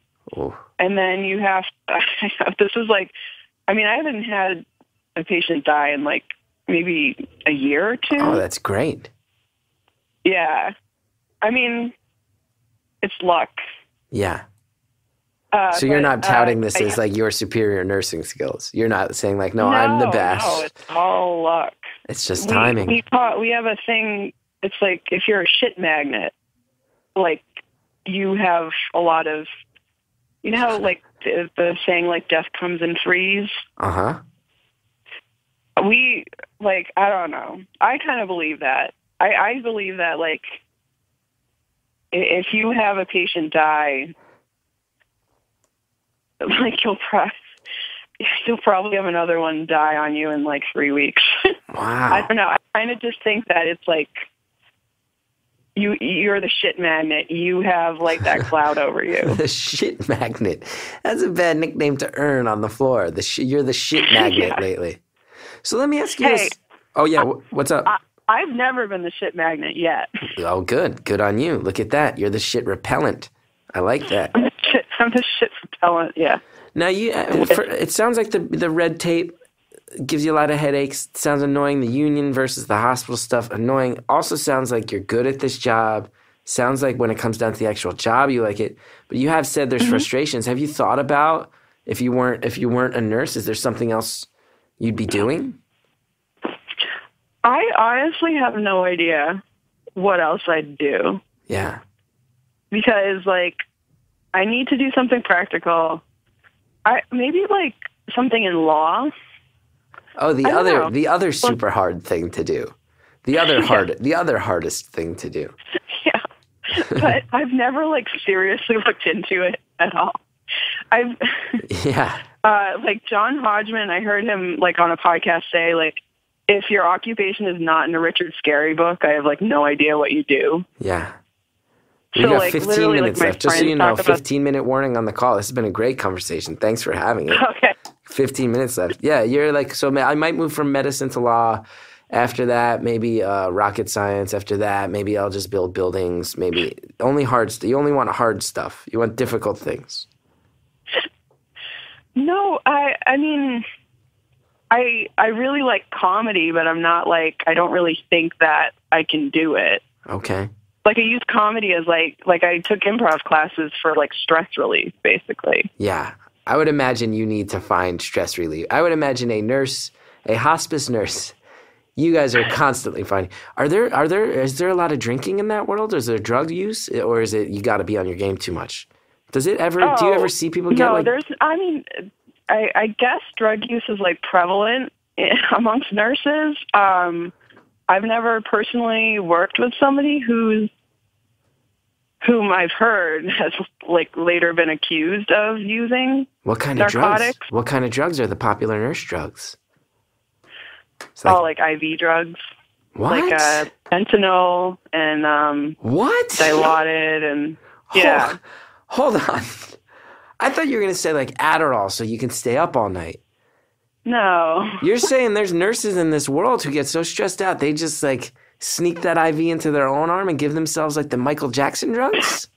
and then you have. This is I haven't had a patient die in maybe a year or two. Oh, that's great. Yeah. It's luck. Yeah. So you're not touting this as your superior nursing skills. You're not saying no, I'm the best. No, it's all luck. It's just timing. We have a thing. It's if you're a shit magnet, you have a lot of, how the saying death comes in threes. We I don't know. I kind of believe that. I believe that if you have a patient die, you'll probably have another one die on you in 3 weeks. Wow. I don't know. I kind of just think that it's you're the shit magnet. You have like that cloud over you. The shit magnet. That's a bad nickname to earn on the floor. You're the shit magnet lately. So let me ask you this. Oh, yeah. What's up? I've never been the shit magnet yet. Oh, good. Good on you. Look at that. You're the shit repellent. I like that. I'm the shit repellent, yeah. Now, it sounds like the red tape gives you a lot of headaches. It sounds annoying. The union versus the hospital stuff, annoying. Also sounds like you're good at this job. Sounds like when it comes down to the actual job, you like it. But you have said there's frustrations. Have you thought about if you weren't a nurse, is there something else you'd be doing? I honestly have no idea what else I'd do. Yeah. Because, like, I need to do something practical. Maybe, like, something in law. Oh, the other super hard thing to do. The other hardest thing to do. Yeah. But I've never, like, seriously looked into it at all. Yeah. Like, John Hodgman, I heard him, like, on a podcast say, like, if your occupation is not in a Richard Scarry book, I have, like, no idea what you do. Yeah. We got like, 15 minutes left. Just so you know, 15-minute warning on the call. This has been a great conversation. Thanks for having it. Okay. 15 minutes left. Yeah, you're like, so I might move from medicine to law. After that, maybe rocket science. After that, maybe I'll just build buildings. Maybe only hard stuff. You only want hard stuff. You want difficult things. No, I mean, I really like comedy, but I'm not like, I don't really think that I can do it. Okay. Like, I use comedy as like I took improv classes for like stress relief, basically. Yeah. I would imagine you need to find stress relief. I would imagine a hospice nurse, you guys are constantly finding. Is there a lot of drinking in that world? Is there drug use? Or is it, you got to be on your game too much? Do you ever see people get I guess drug use is like prevalent amongst nurses. I've never personally worked with somebody whom I've heard has like later been accused of using what kind narcotics. Of drugs? What kind of drugs are the popular nurse drugs? Like IV drugs. What? Like fentanyl and what? Dilaudid and yeah. Hold on. I thought you were going to say like Adderall so you can stay up all night. No. You're saying there's nurses in this world who get so stressed out they just like sneak that IV into their own arm and give themselves like the Michael Jackson drugs?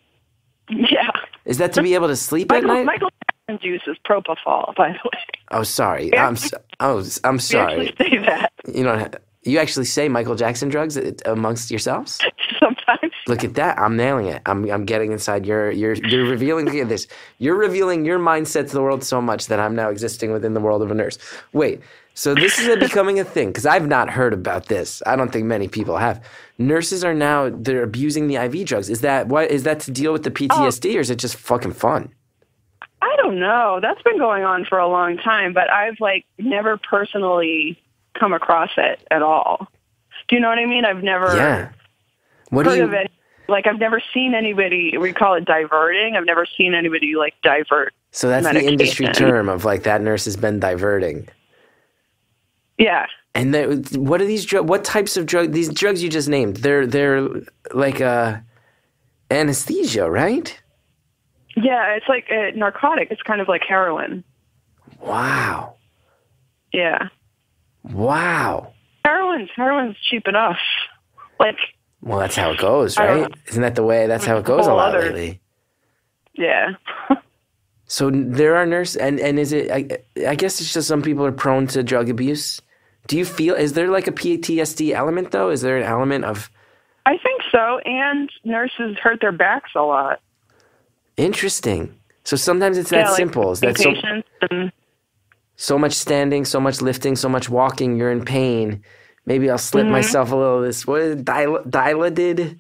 Yeah. Is that to be able to sleep at night? Michael Jackson juice is propofol, by the way. Oh, sorry. I'm sorry. You actually say that. You actually say Michael Jackson drugs amongst yourselves? Sometimes. Look at that. I'm nailing it. I'm getting inside you're revealing this. You're revealing your mindset to the world so much that I'm now existing within the world of a nurse. Wait. So this is becoming a thing because I've not heard about this. I don't think many people have. Nurses are now they're abusing the IV drugs. Is that to deal with the PTSD or is it just fucking fun? I don't know. That's been going on for a long time, but I've like never personally come across it at all. Do you know what I mean? I've never heard of it. Like, I've never seen anybody, we call it diverting. I've never seen anybody, like, divert So that's medication. The industry term of, like, that nurse has been diverting. Yeah. And what are these drugs? What types of drugs? These drugs you just named, they're like anesthesia, right? Yeah, it's like a narcotic. It's kind of like heroin. Wow. Yeah. Wow. Heroin's cheap enough. Like. Well, that's how it goes, right? Isn't that the way? That's how it goes a lot lately. Yeah. So there are nurses, and is it? I guess it's just some people are prone to drug abuse. Do you feel? Is there like a PTSD element though? Is there an element of? I think so, and nurses hurt their backs a lot. Interesting. So sometimes it's that simple. Is that so much standing, so much lifting, so much walking? You're in pain. Maybe I'll slip myself a little. What is dilaudid?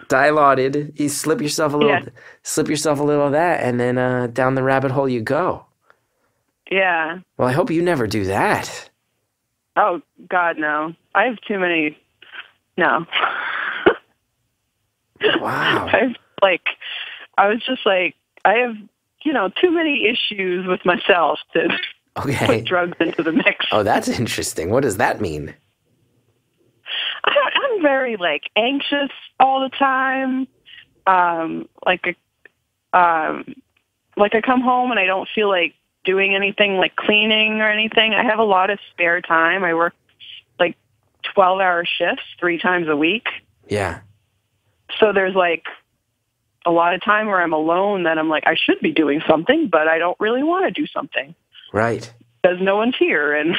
Dilaudid. You slip yourself a little. Yeah. Slip yourself a little of that, and then down the rabbit hole you go. Yeah. Well, I hope you never do that. Oh God, no! I have too many. No. Wow. I was just like, I have, too many issues with myself to put drugs into the mix. Oh, that's interesting. What does that mean? I'm very like anxious all the time. Like I come home and I don't feel like doing anything like cleaning or anything. I have a lot of spare time. I work like 12-hour shifts 3 times a week. Yeah. So there's like a lot of time where I'm alone that I'm like, I should be doing something, but I don't really want to do something. Right. Because no one's here. And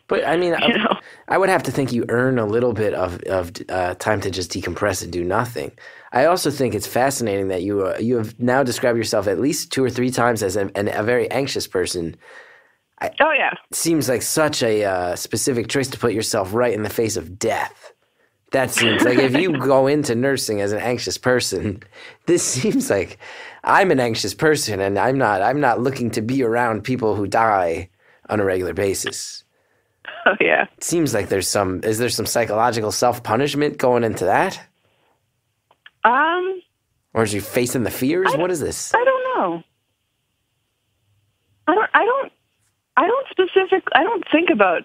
but I mean, you know. I would have to think you earn a little bit of time to just decompress and do nothing. I also think it's fascinating that you have now described yourself at least 2 or 3 times as a very anxious person. Oh, yeah. Seems like such a specific choice to put yourself right in the face of death. That seems like if you go into nursing as an anxious person, this seems like I'm an anxious person and I'm not looking to be around people who die on a regular basis. Oh, yeah. It seems like is there some psychological self-punishment going into that? Or is you facing the fears? What is this? I don't know. I don't think about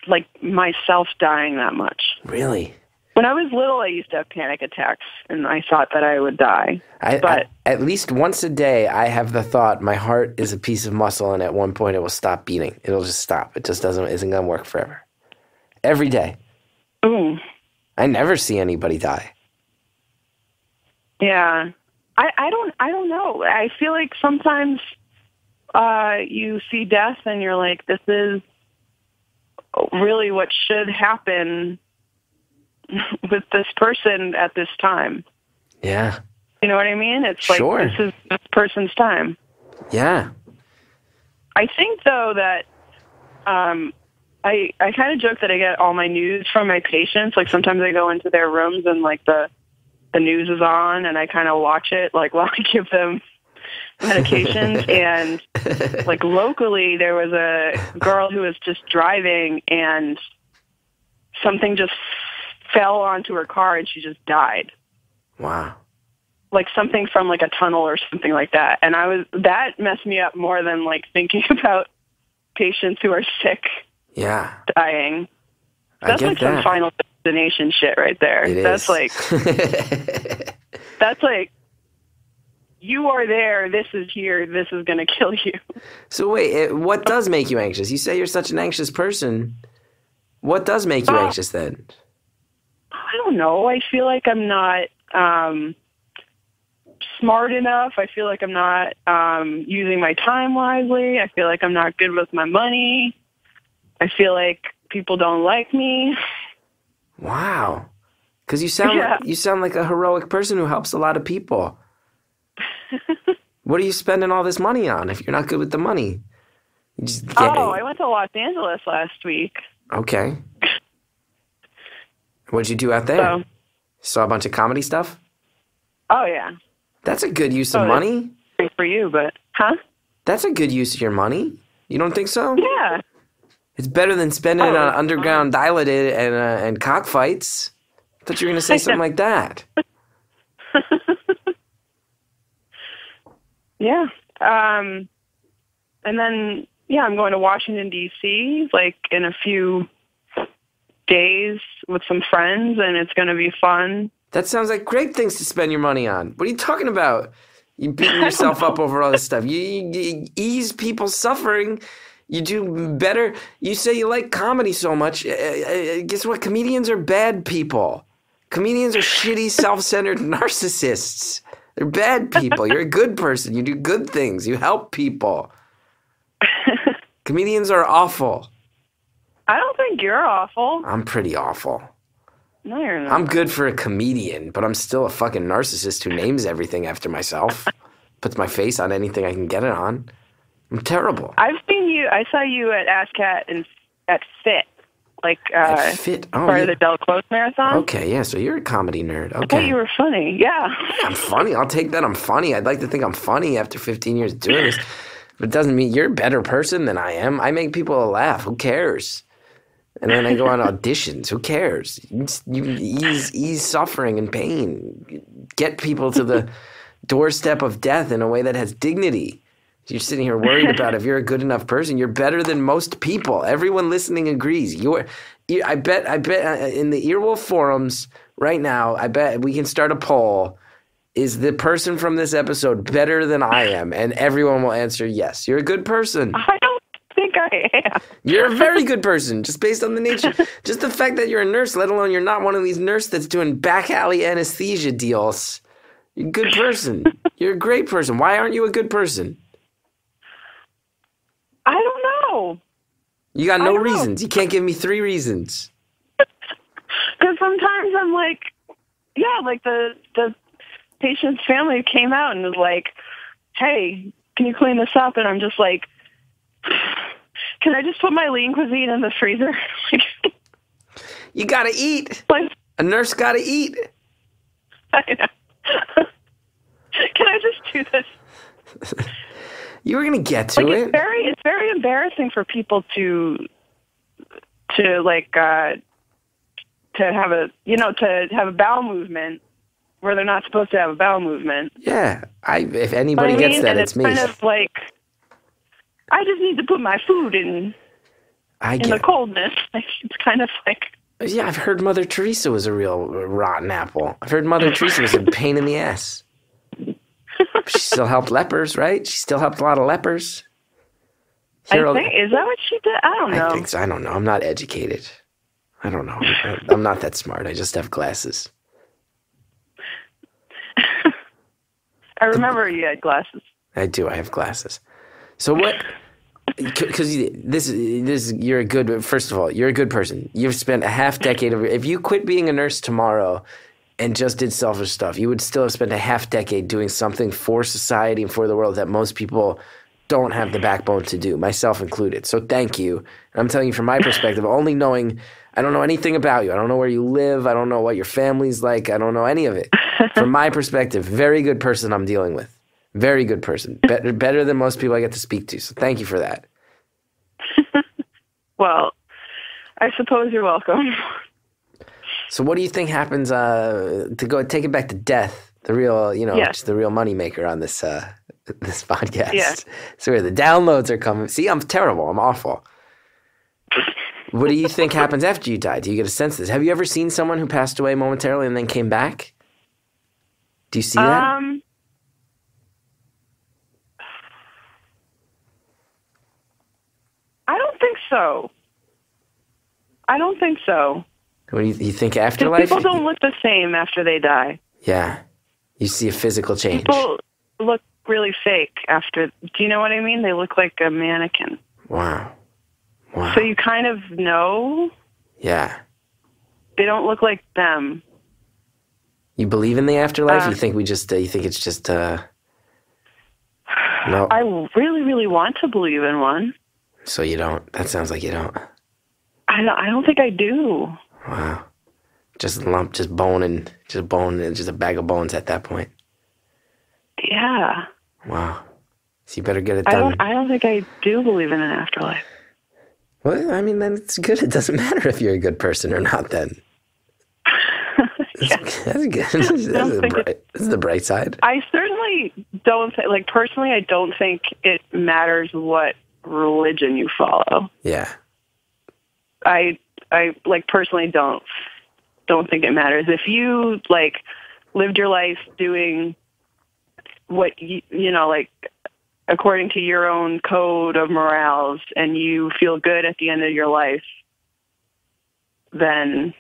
like myself dying that much. Really? When I was little, I used to have panic attacks, and I thought that I would die. But at least once a day, I have the thought my heart is a piece of muscle, and at one point it will stop beating. It'll just stop. It just isn't going to work forever. Every day. Ooh. I never see anybody die. Yeah. I don't know. I feel like sometimes you see death, and you're like, this is really what should happen with this person at this time. Yeah. You know what I mean? It's like, sure. This is this person's time. Yeah. I think, though, that I kind of joke that I get all my news from my patients. Like, sometimes I go into their rooms and, like, the news is on, and I kind of watch it, like, while I give them medications. And, like, locally, there was a girl who was just driving, and something just fell onto her car and she just died. Wow. Like something from like a tunnel or something like that. And that messed me up more than like thinking about patients who are sick. Yeah. Dying. That's like some Final Destination shit right there. It that's is. Like that's like, you are there, this is here, this is going to kill you. So wait, what does make you anxious? You say you're such an anxious person. What does make you anxious then? I don't know. I feel like I'm not smart enough. I feel like I'm not using my time wisely. I feel like I'm not good with my money. I feel like people don't like me. Wow. Because you sound like a heroic person who helps a lot of people. What are you spending all this money on if you're not good with the money? I went to Los Angeles last week. Okay. What'd you do out there? Saw a bunch of comedy stuff? Oh, yeah. That's a good use of money. Great for you, but... Huh? That's a good use of your money. You don't think so? Yeah. It's better than spending it on underground dilated and cockfights. I thought you were going to say something like that. Yeah. And then, I'm going to Washington, D.C., like, in a few days with some friends, and it's going to be fun. That sounds like great things to spend your money on. What are you talking about? You beating yourself up over all this stuff. You ease people's suffering. You do better. You say you like comedy so much. Guess what? Comedians are bad people. Comedians are shitty, self-centered narcissists. They're bad people. You're a good person. You do good things. You help people. Comedians are awful. I don't think you're awful. I'm pretty awful. No, you're not. I'm good for a comedian, but I'm still a fucking narcissist who names everything after myself. Puts my face on anything I can get it on. I'm terrible. I've seen you. I saw you at ASCAT and at FIT. Like, FIT? part of the Del Close Marathon. Okay, yeah, so you're a comedy nerd. Okay. I thought you were funny. Yeah. I'm funny. I'll take that. I'm funny. I'd like to think I'm funny after 15 years doing this. But it doesn't mean you're a better person than I am. I make people laugh. Who cares? And then I go on auditions. Who cares? You ease suffering and pain. Get people to the doorstep of death in a way that has dignity. You're sitting here worried about if you're a good enough person. You're better than most people. Everyone listening agrees. I bet in the Earwolf forums right now, I bet we can start a poll. Is the person from this episode better than I am? And everyone will answer yes. You're a good person. I don't think I am. You're a very good person, just based on the nature. Just the fact that you're a nurse, let alone you're not one of these nurses that's doing back alley anesthesia deals. You're a good person. You're a great person. Why aren't you a good person? I don't know. You got no reasons. You can't give me 3 reasons. Because sometimes I'm like, yeah, like the patient's family came out and was like, hey, can you clean this up? And I'm just like, can I just put my lean cuisine in the freezer? You gotta eat. Like, a nurse gotta eat. I know. Can I just do this? You were gonna get to it. It's very embarrassing for people to have a bowel movement where they're not supposed to have a bowel movement. Yeah, if anybody gets that, it's me. Kind of like, I just need to put my food in the coldness. It's kind of like. Yeah, I've heard Mother Teresa was a real rotten apple. I've heard Mother Teresa was a pain in the ass. She still helped lepers, right? She still helped a lot of lepers. Is that what she did? I don't know. I think so. I don't know. I'm not educated. I don't know. I'm not that smart. I just have glasses. I remember you had glasses. I do. I have glasses. So what? Because you're a good. First of all, you're a good person. You've spent a half decade of. If you quit being a nurse tomorrow and just did selfish stuff, you would still have spent a half decade doing something for society and for the world that most people don't have the backbone to do, myself included. So thank you. And I'm telling you from my perspective, only knowing. I don't know anything about you. I don't know where you live. I don't know what your family's like. I don't know any of it. From my perspective, very good person I'm dealing with. Very good person. Better than most people I get to speak to. So thank you for that. Well, I suppose you're welcome. So what do you think happens to go take it back to death? The real, just the real moneymaker on this this podcast. Yeah. So where the downloads are coming. See, I'm terrible. I'm awful. What do you think happens after you die? Do you get a sense of this? Have you ever seen someone who passed away momentarily and then came back? Do you see that? I don't think so. What do you think afterlife? People don't look the same after they die. Yeah. You see a physical change. People look really fake after. Do you know what I mean? They look like a mannequin. Wow. So you kind of know. Yeah. They don't look like them. You believe in the afterlife? You think you think it's just no? I really, really want to believe in one. So you don't? That sounds like you don't. I don't think I do. Wow. Just a lump, just a bag of bones at that point. Yeah. Wow. So you better get it done. I don't think I do believe in an afterlife. Well, I mean, then it's good. It doesn't matter if you're a good person or not then. Yeah. That's good. This is the bright side. I certainly don't think, personally, I don't think it matters what religion you follow. Yeah. I personally don't think it matters. If you, lived your life doing what, according to your own code of morals, and you feel good at the end of your life, then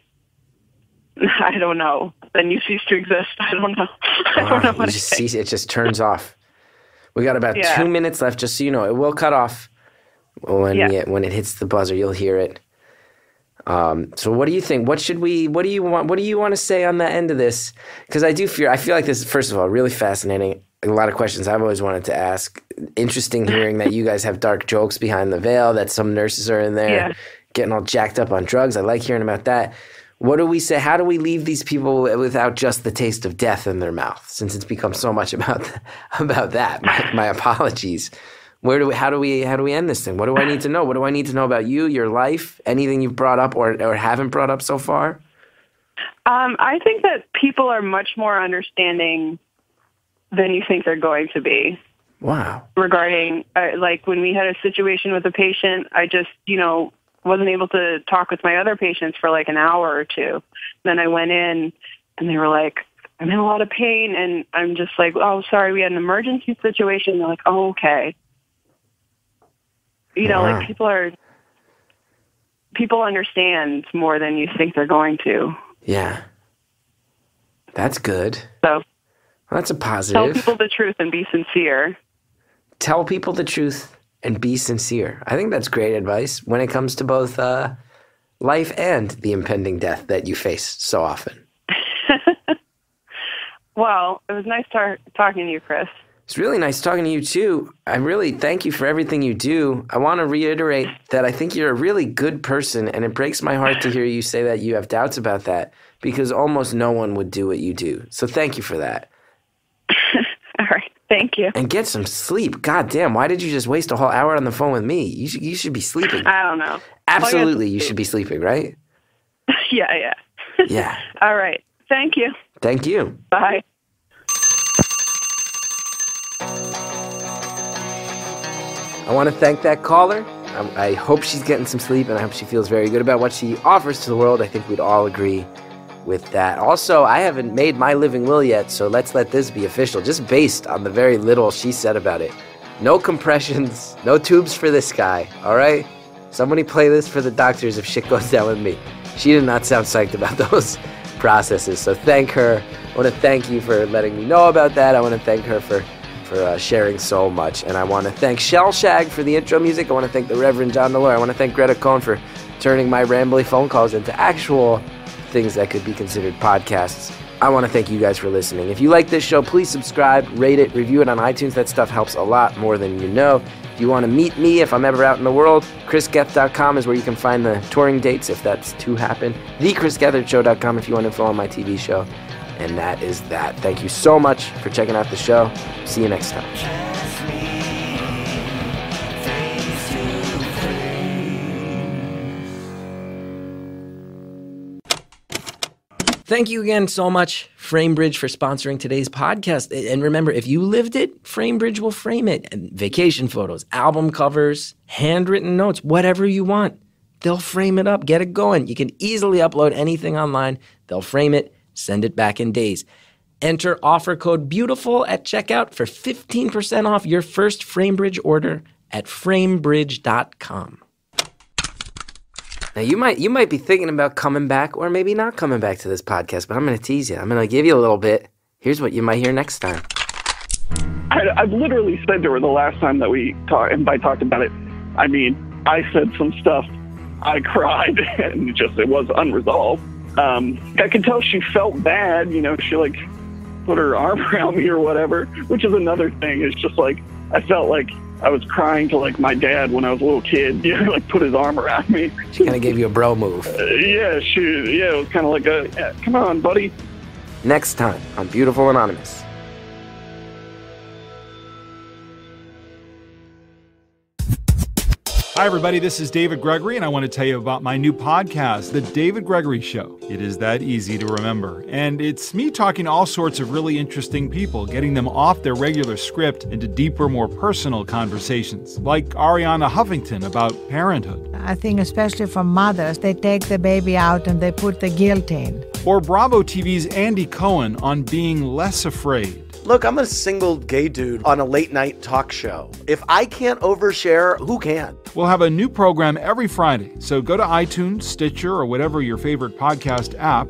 I don't know. Then you cease to exist. I don't know. I don't know what it just turns off. We got about 2 minutes left, just so you know. It will cut off when it hits the buzzer. You'll hear it. So what do you think? What do you want to say on the end of this? Because I feel like this is, first of all, really fascinating. A lot of questions I've always wanted to ask. Interesting hearing that you guys have dark jokes behind the veil, that some nurses are in there getting all jacked up on drugs. I like hearing about that. What do we say? How do we leave these people without just the taste of death in their mouth? Since it's become so much about that. My apologies. How do we end this thing? What do I need to know? What do I need to know about you, your life, anything you've brought up or haven't brought up so far? I think that people are much more understanding than you think they're going to be. Wow. Regarding, like, when we had a situation with a patient, I just, wasn't able to talk with my other patients for like an hour or two. Then I went in and they were like, I'm in a lot of pain. And I'm just like, oh, sorry, we had an emergency situation. They're like, oh, okay. Wow. Like people understand more than you think they're going to. Yeah. That's good. So well, that's a positive. tell people the truth and be sincere. Tell people the truth and be sincere. I think that's great advice when it comes to both life and the impending death that you face so often. Well, it was nice talking to you, Chris. It's really nice talking to you, too. I really thank you for everything you do. I want to reiterate that I think you're a really good person, and it breaks my heart to hear you say that you have doubts about that, because almost no one would do what you do. So thank you for that. All right. Thank you. And get some sleep. God damn, why did you just waste a whole hour on the phone with me? You should be sleeping. I don't know. Absolutely, you should be sleeping, right? Yeah. Yeah. All right. Thank you. Thank you. Bye. I want to thank that caller. I hope she's getting some sleep, and I hope she feels very good about what she offers to the world. I think we'd all agree with that. Also, I haven't made my living will yet, so let's let this be official, just based on the very little she said about it. No compressions, no tubes for this guy, all right? Somebody play this for the doctors if shit goes down with me. She did not sound psyched about those processes, so thank her. I want to thank you for letting me know about that. I want to thank her for sharing so much. And I want to thank Shellshag for the intro music. I want to thank the Reverend John Delore. I want to thank Greta Cohn for turning my rambly phone calls into actual things that could be considered podcasts. I want to thank you guys for listening. If you like this show, please subscribe, rate it, review it on iTunes. That stuff helps a lot more than you know. If you want to meet me, if I'm ever out in the world, chrisgeth.com is where you can find the touring dates if that's to happen. thechrisgethardshow.com if you want info on my TV show. And that is that. Thank you so much for checking out the show. See you next time. Thank you again so much, FrameBridge, for sponsoring today's podcast. And remember, if you lived it, FrameBridge will frame it. And vacation photos, album covers, handwritten notes, whatever you want. They'll frame it up. Get it going. You can easily upload anything online. They'll frame it. Send it back in days. Enter offer code BEAUTIFUL at checkout for 15% off your first FrameBridge order at framebridge.com. Now, you might be thinking about coming back or maybe not coming back to this podcast, but I'm going to tease you. I'm going to give you a little bit. Here's what you might hear next time. I've literally said to her the last time that we talked, and I talked about it, I mean, I said some stuff, I cried, and it was unresolved. I could tell she felt bad, she like put her arm around me or whatever, which is another thing. It's just like, I felt like I was crying to like my dad when I was a little kid, like put his arm around me. She kind of gave you a bro move. It was kind of like come on, buddy. Next time on Beautiful Anonymous. Hi, everybody. This is David Gregory, and I want to tell you about my new podcast, The David Gregory Show. It is that easy to remember. And it's me talking to all sorts of really interesting people, getting them off their regular script into deeper, more personal conversations, like Ariana Huffington about parenthood. I think especially for mothers, they take the baby out and they put the guilt in. Or Bravo TV's Andy Cohen on being less afraid. Look, I'm a single gay dude on a late night talk show. If I can't overshare, who can? We'll have a new program every Friday, so go to iTunes, Stitcher, or whatever your favorite podcast app,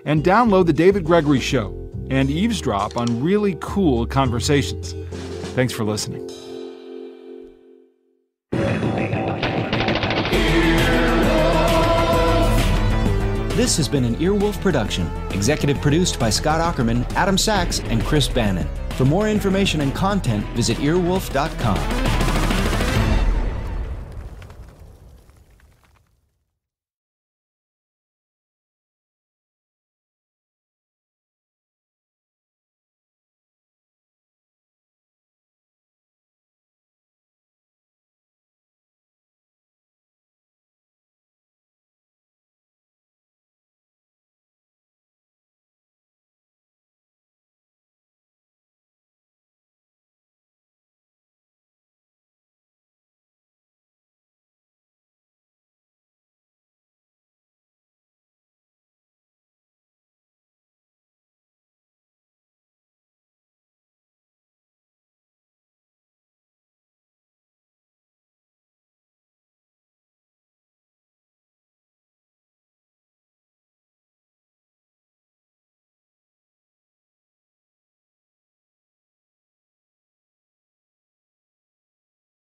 and download The David Gregory Show and eavesdrop on really cool conversations. Thanks for listening. This has been an Earwolf production, executive produced by Scott Aukerman, Adam Sachs, and Chris Bannon. For more information and content, visit earwolf.com.